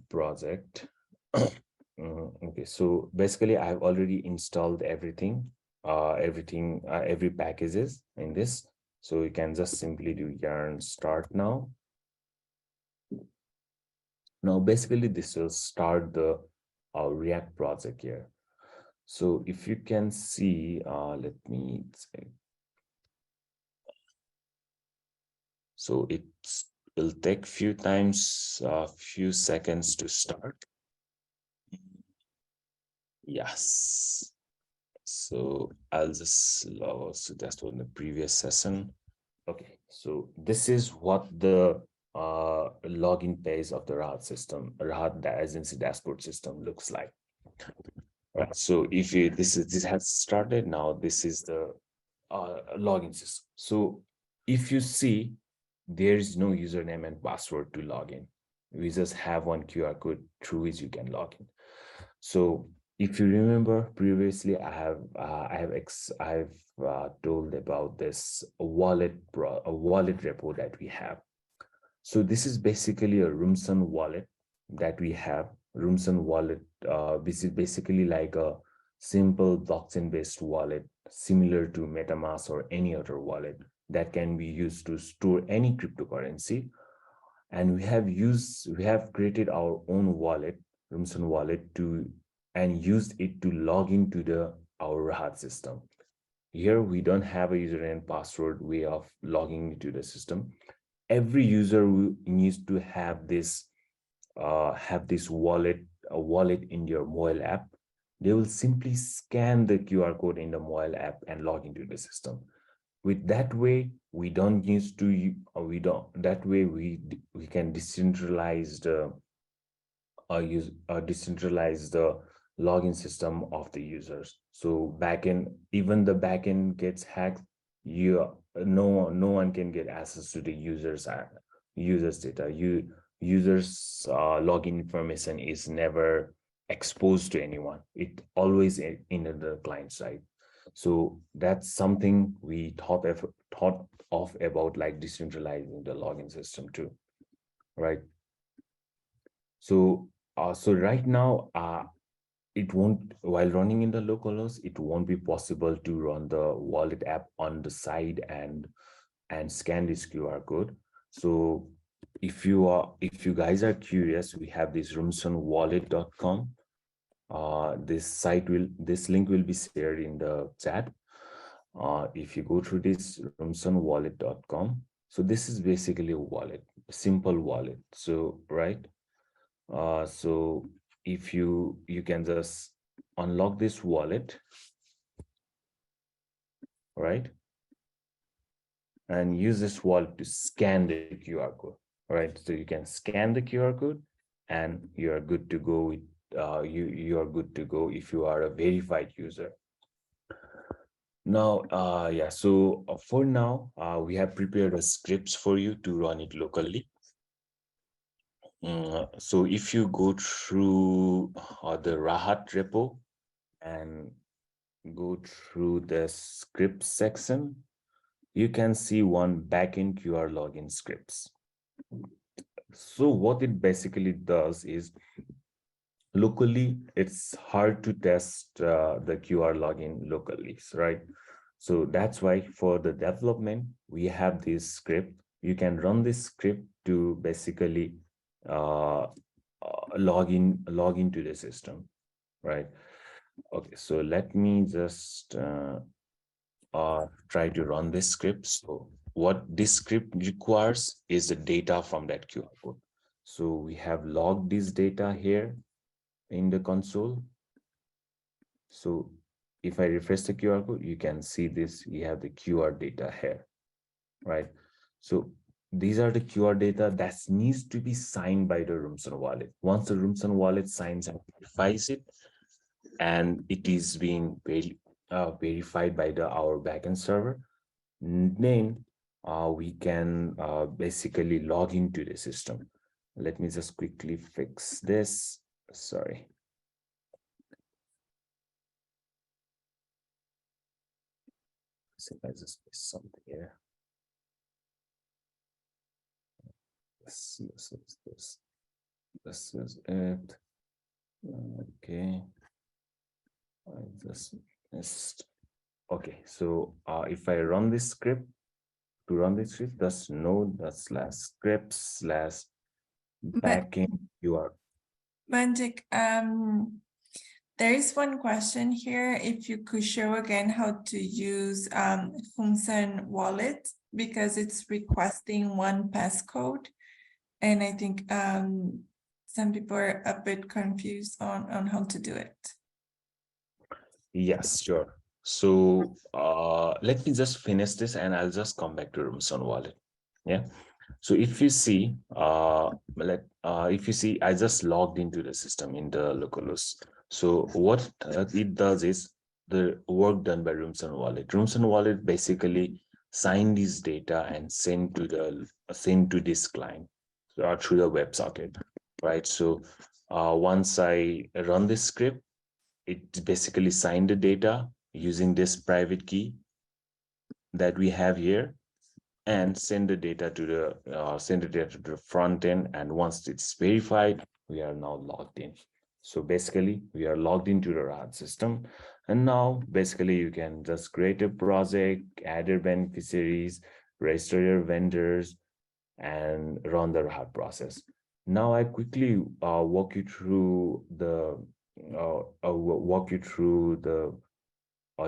project. Okay, so basically I've already installed everything, every packages in this. So you can just simply do yarn start now. Now, basically this will start the React project here. So if you can see, let me say, so it will take few seconds to start. Yes. So I'll just log out. So that's on the previous session. Okay, so this is what the login page of the Rahat system, Rahat agency dashboard system looks like. Right. So if you this has started now, this is the login system. So if you see, there is no username and password to log in. We just have one QR code through which you can log in. So if you remember previously, I have told about this wallet repo that we have. So this is basically a Rumson wallet that we have. Rumson wallet, which is basically like a simple blockchain-based wallet, similar to MetaMask or any other wallet that can be used to store any cryptocurrency. And we have created our own wallet, Rumson wallet, and used it to log into our Rahat system. Here we don't have a username and password way of logging into the system. Every user needs to have this wallet in your mobile app. They will simply scan the QR code in the mobile app and log into the system. With that way, we can decentralize the login system of the users. So even the backend gets hacked, no one can get access to the users data. Users login information is never exposed to anyone. It always in the client side. So that's something we thought of about, like decentralizing the login system too, right? So right now, it won't, while running in the localhost, it won't be possible to run the wallet app on the side and scan this QR code. So if you guys are curious, we have this rumsonwallet.com. This link will be shared in the chat. If you go through this rumsonwallet.com, so this is basically a wallet, a simple wallet. So right, so if you can just unlock this wallet, right, and use this wallet to scan the QR code, right? So you can scan the QR code and you are good to go with you are good to go if you are a verified user. Now, yeah, so for now, we have prepared a scripts for you to run it locally. So if you go through the Rahat repo and go through the script section, you can see one backend QR login scripts. So what it basically does is, locally, it's hard to test the QR login locally, right? So that's why for the development, we have this script. You can run this script to basically log into the system, right? Okay, so let me just try to run this script. So what this script requires is the data from that QR code. So we have logged this data here. in the console. So if I refresh the QR code, you can see this, you have the QR data here, right? So these are the QR data that needs to be signed by the Rumson wallet. Once the Rumson wallet signs and verifies it, and it is being verified by our backend server, then we can basically log into the system. Let me just quickly fix this. Sorry. So I just missed something here. This is it. Okay. I just missed. Okay, so if I run this script, to run this script, that's node / script / backend URL. Manjik, there is one question here. If you could show again how to use Rumson wallet, because it's requesting one passcode. And I think some people are a bit confused on how to do it. Yes, sure. So let me just finish this and I'll just come back to Rumson wallet. Yeah. So if you see, I just logged into the system in the localhost. So what it does is the work done by Rumson wallet. Rumson wallet basically sign this data and send to this client through the WebSocket, right? So once I run this script, it basically signed the data using this private key that we have here, and send the data to the front end. And once it's verified, we are now logged in. So basically, we are logged into the Rahat system. And now basically you can just create a project, add your beneficiaries, register your vendors, and run the Rahat process. Now I quickly walk you through the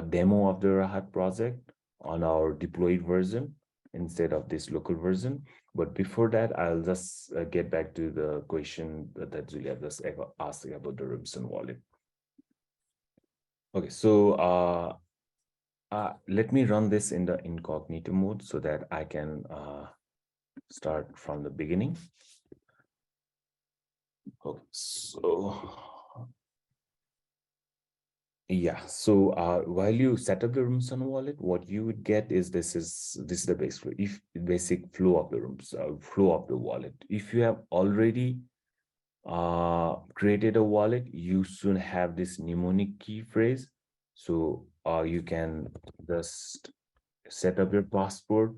demo of the Rahat project on our deployed version instead of this local version. But before that, I'll just get back to the question that Julia just asked about the Rumson wallet. Okay, so let me run this in the incognito mode so that I can start from the beginning. Okay, so yeah, so while you set up the Rumson wallet, what you would get is this is the basic flow of the flow of the wallet. If you have already created a wallet, you soon have this mnemonic key phrase. So you can just set up your passport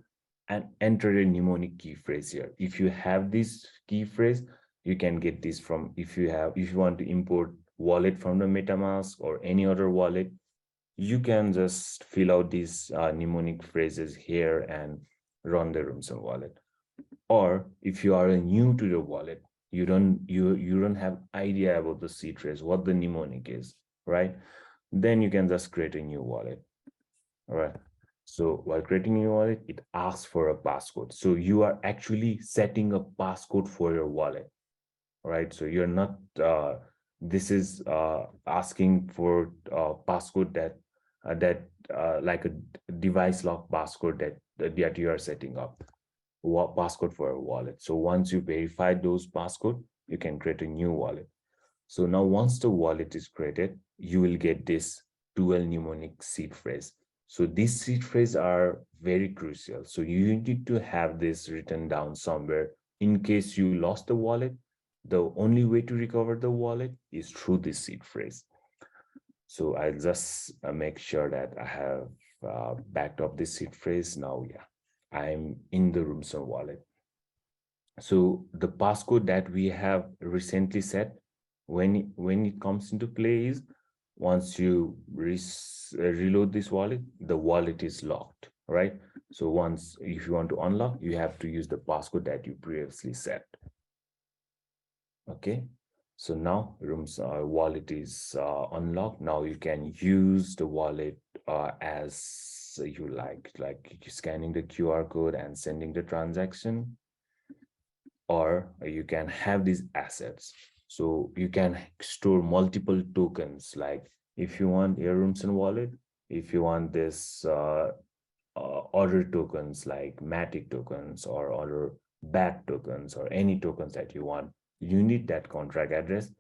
and enter a mnemonic key phrase here. If you have this key phrase, you can get this from, if you want to import wallet from the MetaMask or any other wallet, you can just fill out these mnemonic phrases here and run the Rumson wallet. Or if you are new to the wallet, you don't have idea about the seed phrase, what the mnemonic is, right? Then you can just create a new wallet. All right. So while creating a new wallet, it asks for a passcode. So you are actually setting a passcode for your wallet, right? So you're not, this is asking for a passcode that like a device lock passcode that you are setting up, passcode for a wallet. So once you verify those passcode, you can create a new wallet. So now once the wallet is created, you will get this dual mnemonic seed phrase. So these seed phrases are very crucial. So you need to have this written down somewhere in case you lost the wallet. The only way to recover the wallet is through this seed phrase. So I'll just make sure that I have backed up this seed phrase. Now, yeah, I'm in the Rumson wallet. So the passcode that we have recently set, when it comes into play, is once you reload this wallet, the wallet is locked, right? So if you want to unlock, you have to use the passcode that you previously set. Okay, so now wallet is unlocked. Now you can use the wallet as you like scanning the QR code and sending the transaction, or you can have these assets. So you can store multiple tokens, like if you want your Rumson wallet, if you want this other tokens like Matic tokens or other BAT tokens or any tokens that you want, you need that contract address.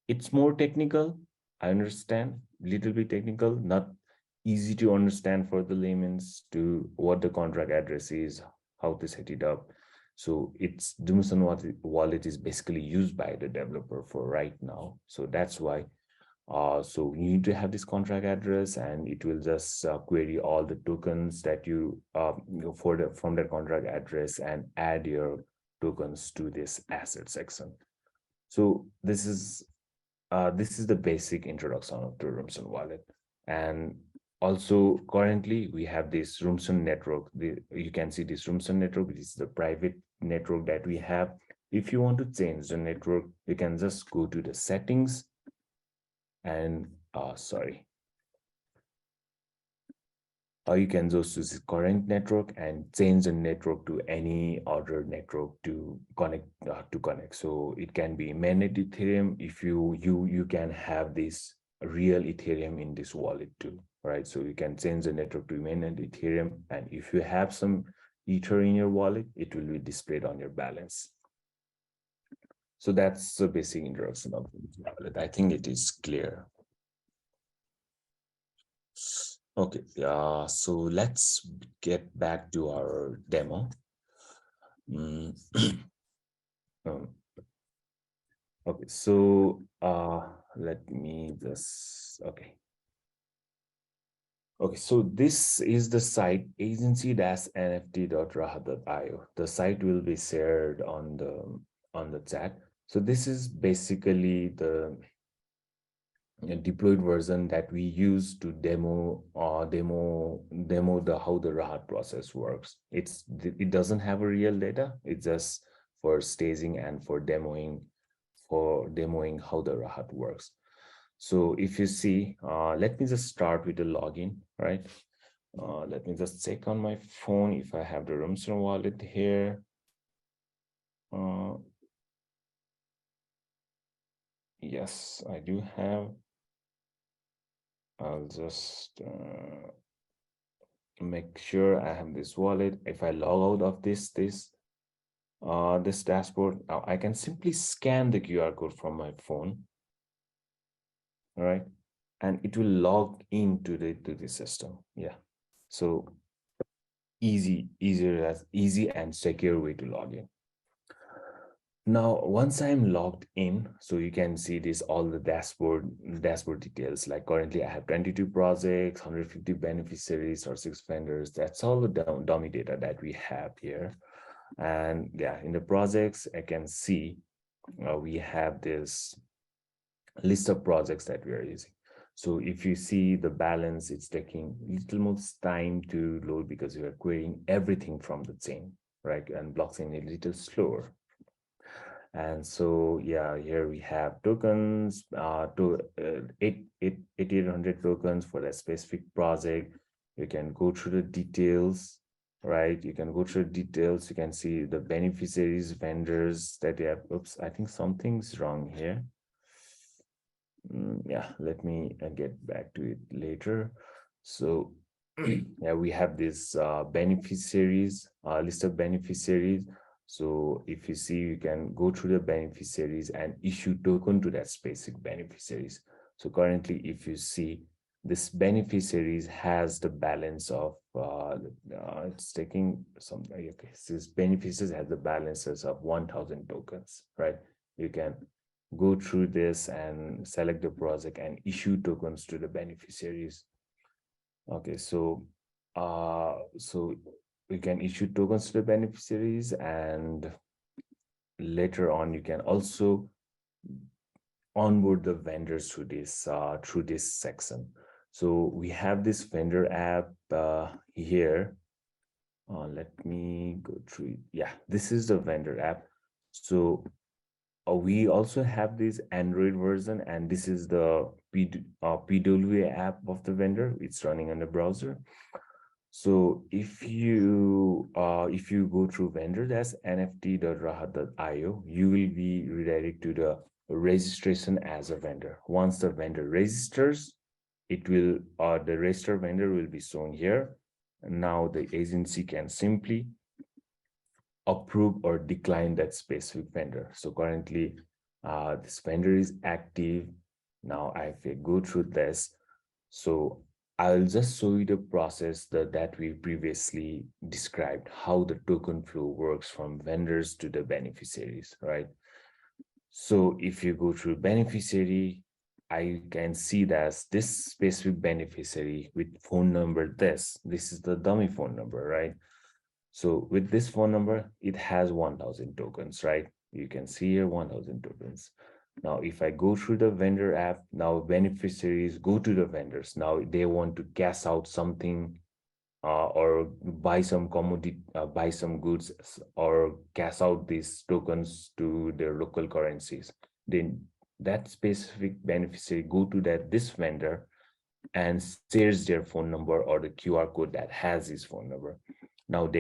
It's more technical, I understand, little bit technical, not easy to understand for the layman's to what the contract address is, how to set it up. So it's Dumson wallet is basically used by the developer for right now. So that's why so you need to have this contract address, and it will just query all the tokens that you for the from that contract address and add your tokens to this asset section. So this is the basic introduction of the Rumson wallet. And also currently we have this Rumson network. You can see this Rumson network. This is the private network that we have. If you want to change the network, you can just go to the settings and you can just use the current network and change the network to any other network to connect. So it can be mainnet Ethereum. If you can have this real Ethereum in this wallet too, right? So you can change the network to mainnet Ethereum, and if you have some Ether in your wallet, it will be displayed on your balance. So that's the basic introduction of the wallet. I think it is clear. Okay, so let's get back to our demo. Okay, so let me just, okay, so this is the site agency-nft.rahat.io. The site will be shared on the chat. So this is basically the deployed version that we use to demo the how the Rahat process works. It doesn't have a real data. It's just for staging and for demoing how the Rahat works. So if you see, let me just start with the login, right? Let me just check on my phone if I have the Rumson wallet here. Yes, I do have. I'll just make sure I have this wallet. If I log out of this dashboard, now I can simply scan the QR code from my phone. All right, and it will log into the system. Yeah, so easy and secure way to log in. Now, once I'm logged in, so you can see this all the dashboard details. Like currently I have 22 projects, 150 beneficiaries or 6 vendors. That's all the dummy data that we have here. And yeah, in the projects, I can see we have this list of projects that we are using. So if you see the balance, it's taking a little more time to load because we are querying everything from the chain, right? And blockchain is a little slower. And so, yeah, here we have tokens, 800 tokens for a specific project. You can go through the details, right? You can go through the details. You can see the beneficiaries, vendors that they have. Oops, I think something's wrong here. Yeah, let me get back to it later. So, yeah, we have this beneficiaries, list of beneficiaries. So if you see, you can go through the beneficiaries and issue token to that specific beneficiaries. So currently, if you see, this beneficiaries has the balance of, it's taking some, okay, so this beneficiaries has the balances of 1,000 tokens, right? You can go through this and select the project and issue tokens to the beneficiaries. Okay, so we can issue tokens to the beneficiaries, and later on you can also onboard the vendors through this section. So we have this vendor app here. Let me go through it. Yeah, this is the vendor app. So we also have this Android version, and this is the PWA app of the vendor. It's running on the browser. So if you go through vendor.nft.rahat.io, you will be redirected to the registration as a vendor. Once the vendor registers, it will, the registered vendor will be shown here. Now the agency can simply approve or decline that specific vendor. So currently this vendor is active. Now I have to go through this. So I'll just show you the process that we previously described, how the token flow works from vendors to the beneficiaries, right? So if you go through beneficiary, I can see that this specific beneficiary with phone number, this is the dummy phone number, right? So with this phone number, it has 1000 tokens, right? You can see here 1000 tokens. Now, if I go through the vendor app, now beneficiaries go to the vendors. Now they want to cash out something or buy some commodity, buy some goods, or cash out these tokens to their local currencies. Then that specific beneficiary go to this vendor and shares their phone number or the QR code that has his phone number. Now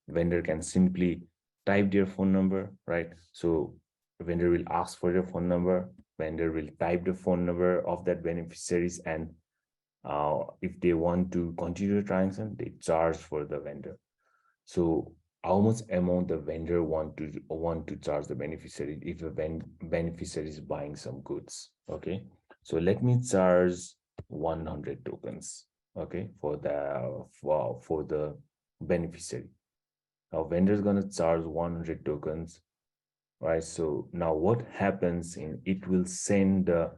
vendor can simply type their phone number, right? So the vendor will ask for their phone number, vendor will type the phone number of that beneficiaries, and if they want to continue the transaction, they charge for the vendor. So how much amount the vendor want to charge the beneficiary if the beneficiary is buying some goods? Okay, so let me charge 100 tokens, okay, for the beneficiary. Now vendor is going to charge 100 tokens, right? So now what happens it will send the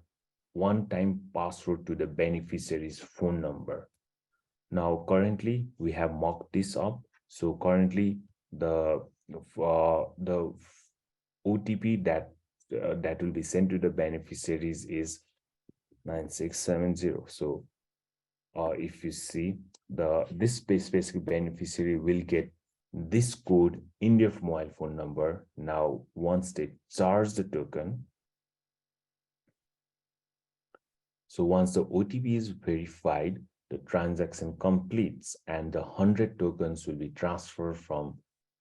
one-time password to the beneficiary's phone number. Now currently we have mocked this up. So currently the OTP that will be sent to the beneficiaries is 9670. So if you see this specific beneficiary will get this code in their mobile phone number. Now once they charge the token, so once the OTP is verified, the transaction completes and the 100 tokens will be transferred from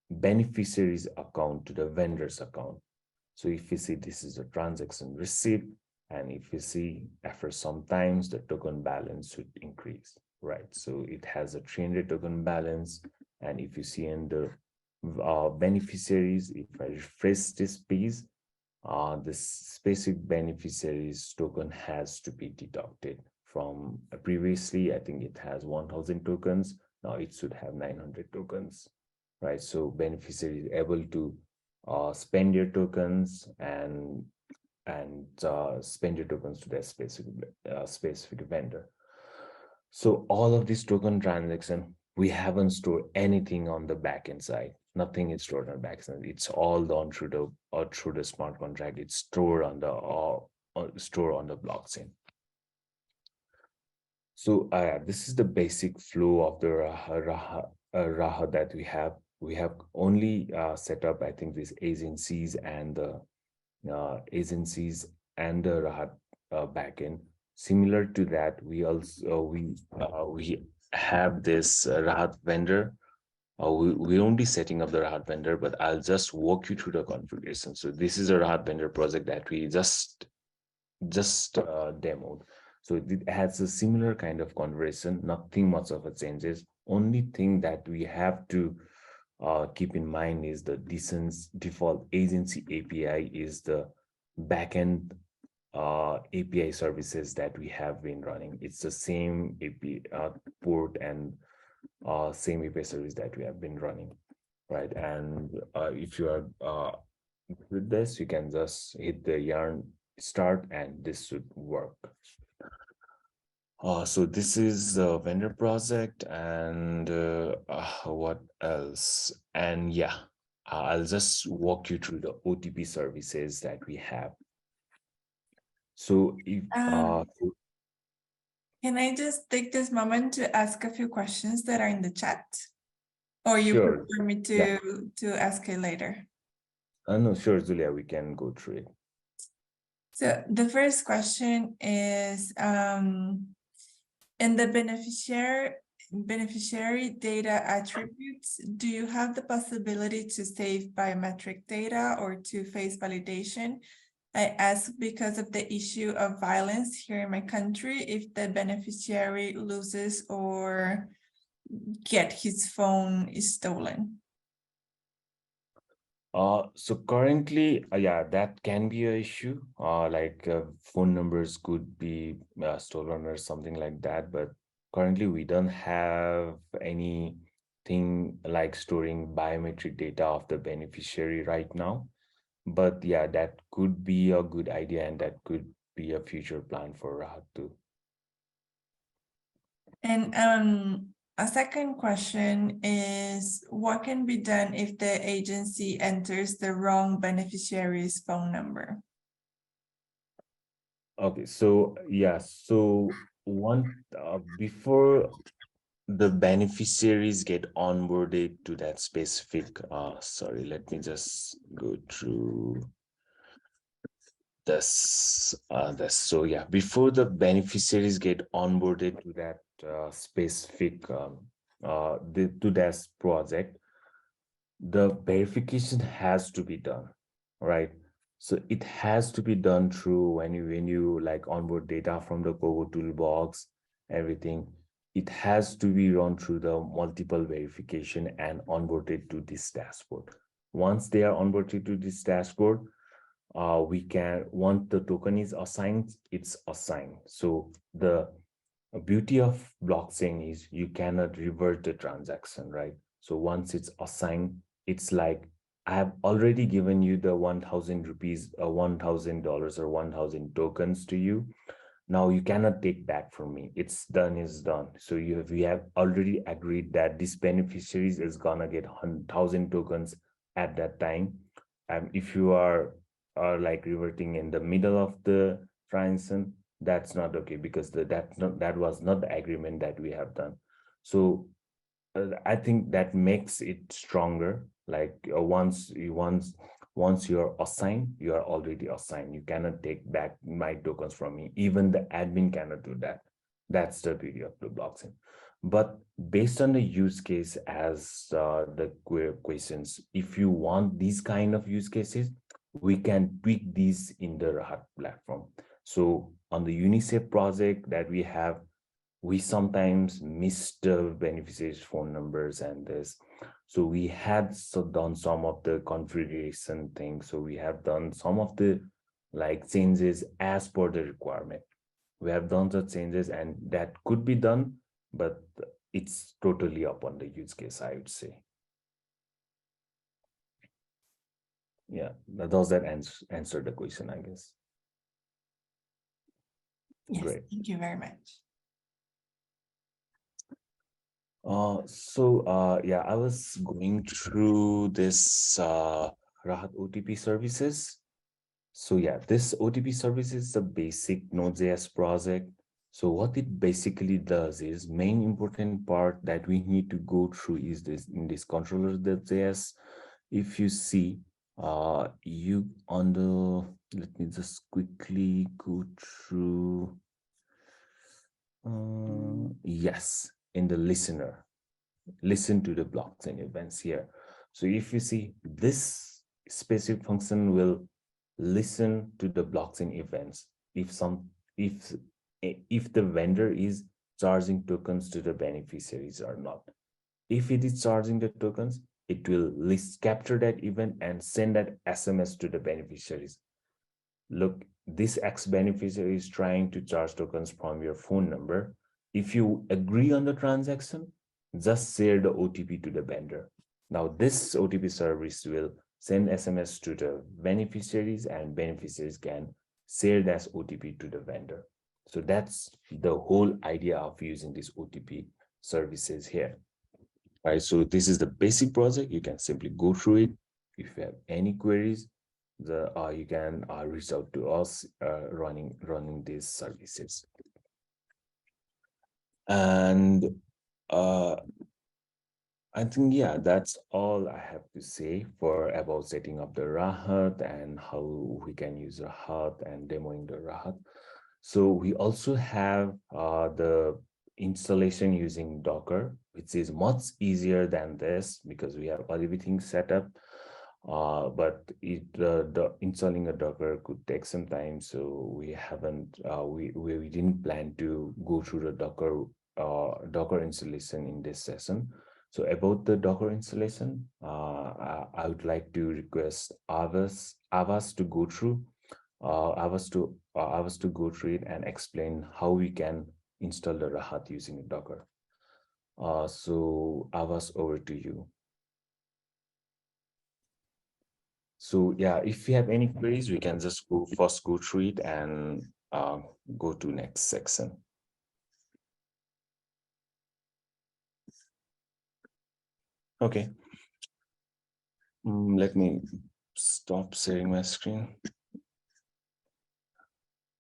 beneficiary's account to the vendor's account. So if you see, this is a transaction receipt, and if you see after some times the token balance should increase, right? So it has a 300 token balance, and if you see in the beneficiaries, if I refresh this page, this specific beneficiaries token has to be deducted from previously. I think it has 1000 tokens. Now it should have 900 tokens, right? So beneficiary is able to spend your tokens and spend your tokens to that specific vendor. So all of these token transaction, we haven't stored anything on the backend side. Nothing is stored on the backend. It's all done through the smart contract. It's stored on the blockchain. So this is the basic flow of the Rahat that we have. We have only set up, I think, these agencies and the Rahat backend. Similar to that, we also we have this Rahat vendor. We won't be setting up the Rahat vendor, but I'll just walk you through the configuration. So this is a Rahat vendor project that we just demoed. So it has a similar kind of configuration, nothing much of a changes. Only thing that we have to keep in mind is the default agency API is the backend API services that we have been running. It's the same API port and same API service that we have been running, right? And if you are with this, you can just hit the yarn start and this should work. So this is the vendor project, and what else? And yeah, I'll just walk you through the OTP services that we have. So if can I just take this moment to ask a few questions that are in the chat, or you sure. prefer me to ask it later? No, sure, Zulia, we can go through it. So the first question is, in the beneficiary data attributes, do you have the possibility to save biometric data or two-phase validation I ask because of the issue of violence here in my country, if the beneficiary loses or get his phone is stolen. So currently, yeah, that can be an issue. Like phone numbers could be stolen or something like that. But currently, we don't have anything like storing biometric data of the beneficiary right now. But yeah, that could be a good idea, and that could be a future plan for Rahat too. And a second question is, what can be done if the agency enters the wrong beneficiary's phone number? Okay, so yeah, so before the beneficiaries get onboarded to that specific, sorry, let me just go through this. So yeah, before the beneficiaries get onboarded to that specific to that project, the verification has to be done, right? So it has to be done through when you like onboard data from the Cogo toolbox, everything. It has to be run through the multiple verification and onboarded to this dashboard. Once they are onboarded to this dashboard, we can, once the token is assigned, it's assigned. So the beauty of blockchain is you cannot revert the transaction, right? So once it's assigned, it's like I have already given you the 1,000 rupees, $1,000 or 1,000 tokens to you. Now you cannot take back from me. It's done is done. So we have already agreed that this beneficiaries is gonna get 1,000 tokens at that time. If you are like reverting in the middle of the transaction, that's not okay, because that was not the agreement that we have done. So I think that makes it stronger. Like once you're assigned, you are already assigned. You cannot take back my tokens from me. Even the admin cannot do that. That's the beauty of the blockchain. But based on the use case, as the questions, if you want these kind of use cases, we can tweak these in the Rahat platform. So on the UNICEF project that we have, we sometimes miss the beneficiaries' phone numbers and this. So we had done some of the configuration things. So we have done some of the like changes as per the requirement. We have done the changes and that could be done, but it's totally up on the use case, I would say. Yeah, does that answer the question, I guess? Yes, Great. thank you very much. Yeah, I was going through this Rahat OTP services. So yeah, this OTP service is the basic Node.js project. So what it basically does is, main important part that we need to go through is this in this controller.js. If you see, you on the, let me just quickly go through. Yes, in the listener, listen to the blockchain events here. So if you see, this specific function will listen to the blockchain events if the vendor is charging tokens to the beneficiaries or not. If it is charging the tokens, it will capture that event and send that SMS to the beneficiaries. Look, this X beneficiary is trying to charge tokens from your phone number. If you agree on the transaction, just share the OTP to the vendor. Now, this OTP service will send SMS to the beneficiaries, and beneficiaries can share that OTP to the vendor. So that's the whole idea of using these OTP services here. All right, so this is the basic project. You can simply go through it. If you have any queries, you can reach out to us running these services. And I think, yeah, that's all I have to say for about setting up the Rahat and how we can use Rahat and demoing the Rahat. So we also have the installation using Docker, which is much easier than this because we have everything set up. but the installing a Docker could take some time, so we haven't we didn't plan to go through the Docker installation in this session. So about the Docker installation, I would like to request Avas to go through Avas to go through it and explain how we can install the Rahat using Docker. So Avas, over to you. So yeah, if you have any queries, we can just go through it and go to next section. Okay. Let me stop sharing my screen.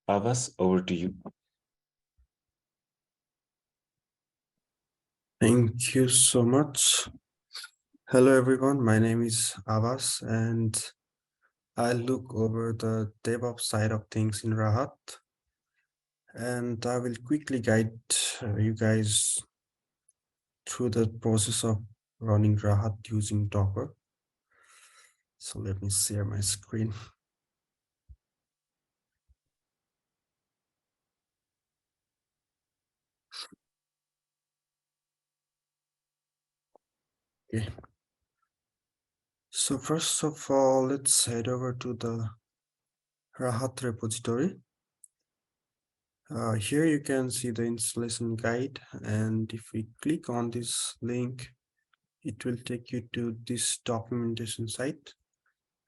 Avas, over to you. Thank you so much. Hello, everyone. My name is Avas, and I look over the DevOps side of things in Rahat. And I will quickly guide you guys through the process of running Rahat using Docker. So let me share my screen. Okay. So first of all, let's head over to the Rahat repository. Here you can see the installation guide, and if we click on this link, it will take you to this documentation site.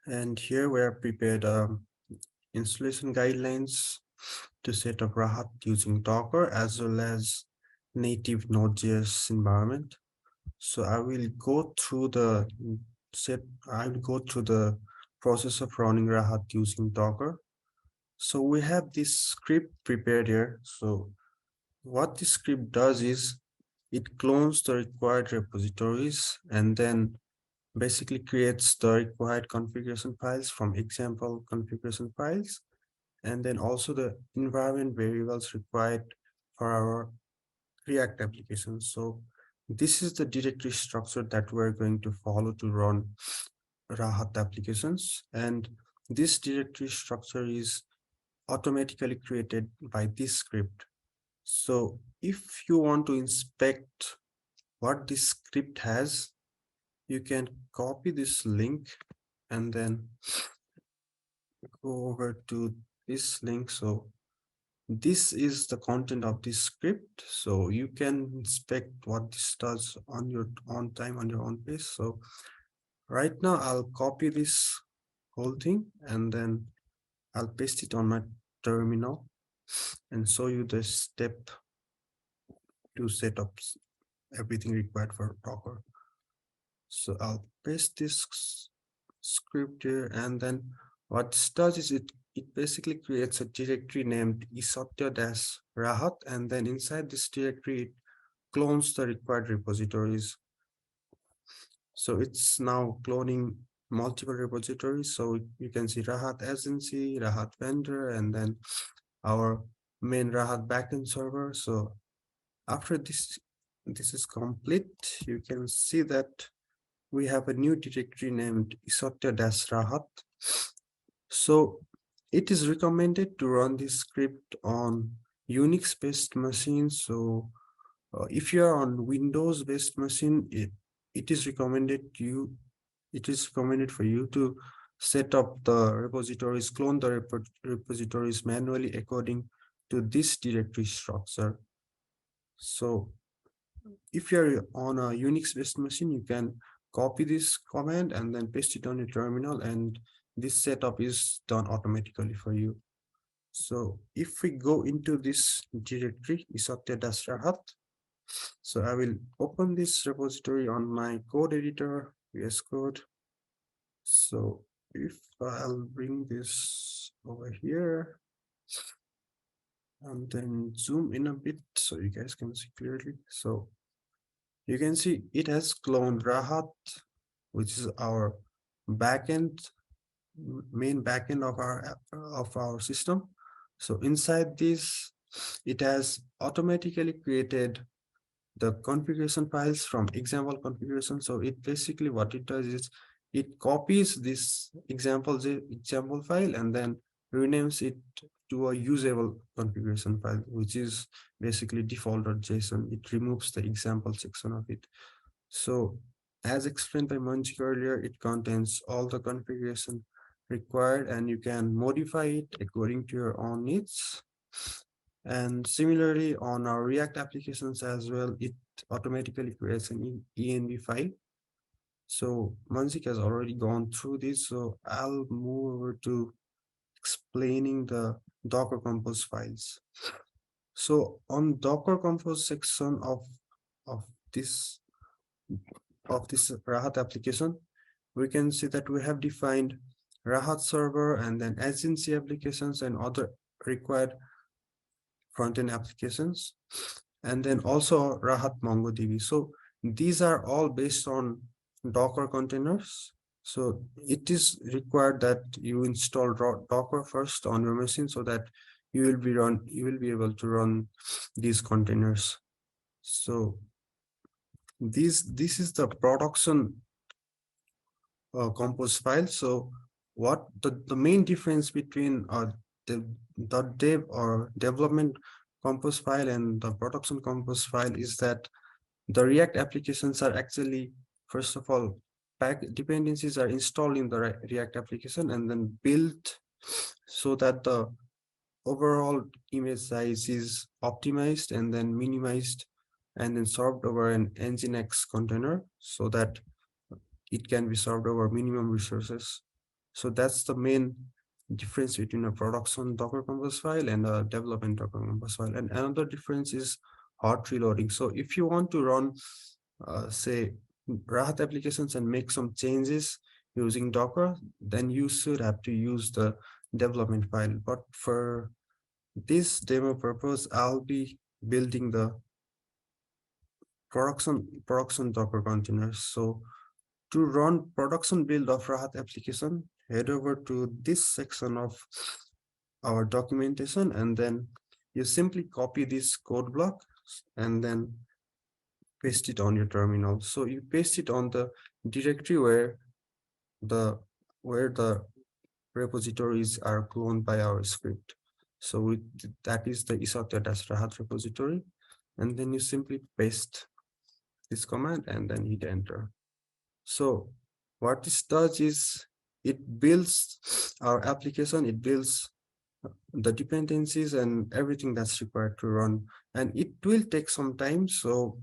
And here we have prepared installation guidelines to set up Rahat using Docker as well as native Node.js environment. So I will go through the process of running Rahat using Docker. So we have this script prepared here. So what this script does is it clones the required repositories and then basically creates the required configuration files from example configuration files, and then also the environment variables required for our React application. So this is the directory structure that we're going to follow to run Rahat applications. And this directory structure is automatically created by this script. So if you want to inspect what this script has, you can copy this link and then go over to this link. So this is the content of this script. So you can inspect what this does on your own time, on your own pace. So right now I'll copy this whole thing and then I'll paste it on my terminal and show you the step to set up everything required for Docker. So I'll paste this script here, and then what this does is it basically creates a directory named isotya-rahat, and then inside this directory it clones the required repositories. So it's now cloning multiple repositories. So you can see Rahat agency, Rahat vendor, and then our main Rahat backend server. So after this is complete, you can see that we have a new directory named isotya-rahat. So it is recommended to run this script on Unix-based machines. So if you are on Windows-based machine, it is recommended for you to set up the repositories, clone the repositories manually according to this directory structure. So if you're on a Unix-based machine, you can copy this command and then paste it on your terminal, and this setup is done automatically for you. So if we go into this directory, isotya-rahat, so I will open this repository on my code editor, VS Code. So if I'll bring this over here and then zoom in a bit so you guys can see clearly. So you can see it has cloned Rahat, which is our backend, main backend of our system. So inside this, it has automatically created the configuration files from example configuration. So it basically what it does is it copies this example file and then renames it to a usable configuration file, which is basically default.json. It removes the example section of it. So as explained by Manjik earlier, it contains all the configuration required and you can modify it according to your own needs. And similarly on our React applications as well, it automatically creates an env file. So Manjik has already gone through this, so I'll move over to explaining the Docker Compose files. So on Docker Compose section of this Rahat application, we can see that we have defined Rahat server and then agency applications and other required front-end applications, and then also Rahat MongoDB. So these are all based on Docker containers. So it is required that you install Docker first on your machine so that you will be able to run these containers. So this is the production compose file. So what the main difference between the .dev or development compose file and the production compose file is that the React applications are actually, first of all, dependencies are installed in the React application and then built so that the overall image size is optimized and then minimized and then served over an Nginx container so that it can be served over minimum resources. So that's the main difference between a production Docker Compose file and a development Docker Compose file. And another difference is hot reloading. So if you want to run, say, Rahat applications and make some changes using Docker, then you should have to use the development file. But for this demo purpose, I'll be building the production Docker containers. So to run production build of Rahat application, head over to this section of our documentation, and then you simply copy this code block and then paste it on your terminal. So you paste it on the directory where the repositories are cloned by our script. So that is the isotya-rahat repository. And then you simply paste this command and then hit enter. So what this does is it builds our application, it builds the dependencies and everything that's required to run, and it will take some time. So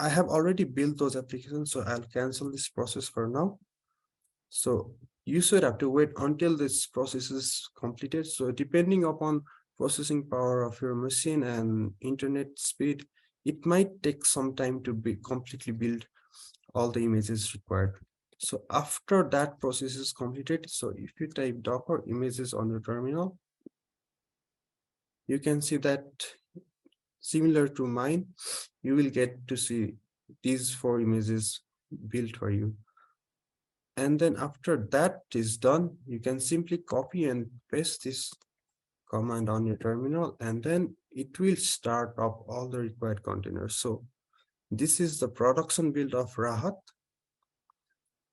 I have already built those applications, so I'll cancel this process for now. So you should have to wait until this process is completed. So depending upon processing power of your machine and internet speed, it might take some time to be completely build all the images required. So after that process is completed, so if you type Docker images on your terminal, you can see that similar to mine, you will get to see these 4 images built for you. And then after that is done, you can simply copy and paste this command on your terminal, and then it will start up all the required containers. So this is the production build of Rahat.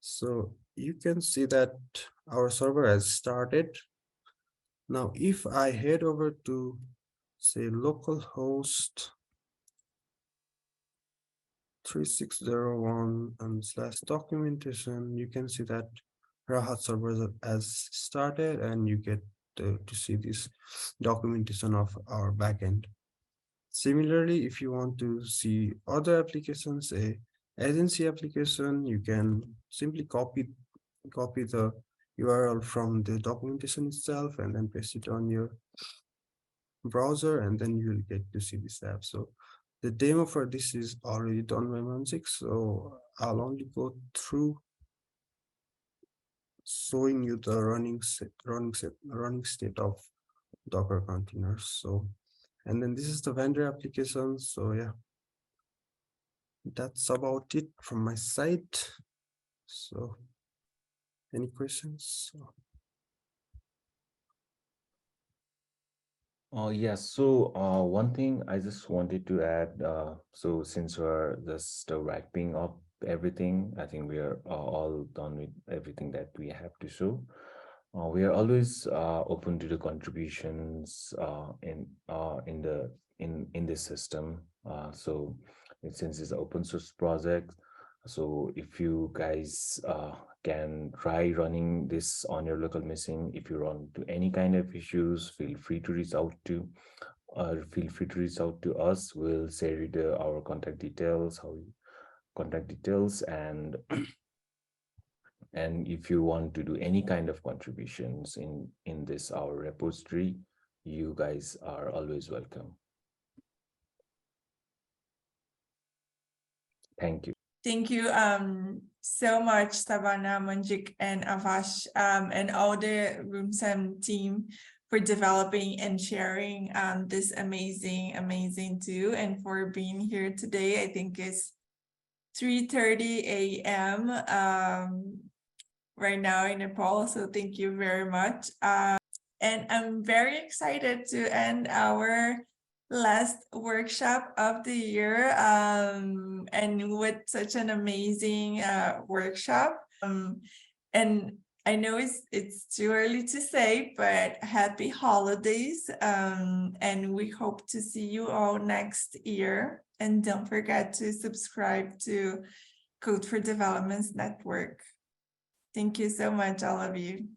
So you can see that our server has started. Now, if I head over to, say, localhost 3601 and /documentation, you can see that Rahat server has started, and you get to see this documentation of our backend. Similarly, if you want to see other applications, a agency application, you can simply copy the URL from the documentation itself and then paste it on your browser, and then you will get to see this app. So the demo for this is already done by Manjik, so I'll only go through showing you the running state of Docker containers. So, and then this is the vendor application. So yeah, that's about it from my side. So any questions? Yes, so one thing I just wanted to add, so since we're just wrapping up everything. I think we are all done with everything that we have to show. We are always open to the contributions in this system. So since it's an open source project, so if you guys can try running this on your local machine, if you run into any kind of issues, feel free to reach out to us. We'll share you our contact details, and and if you want to do any kind of contributions in this our repository, you guys are always welcome. Thank you. Thank you so much, Sabana, Manjik, and Avash, and all the RoomSem team for developing and sharing this amazing tool, and for being here today. I think it's 3:30 a.m. Right now in Nepal, so thank you very much. And I'm very excited to end our last workshop of the year, and with such an amazing workshop. And I know it's too early to say, but happy holidays, and we hope to see you all next year. And don't forget to subscribe to Code4Development's network. Thank you so much, all of you.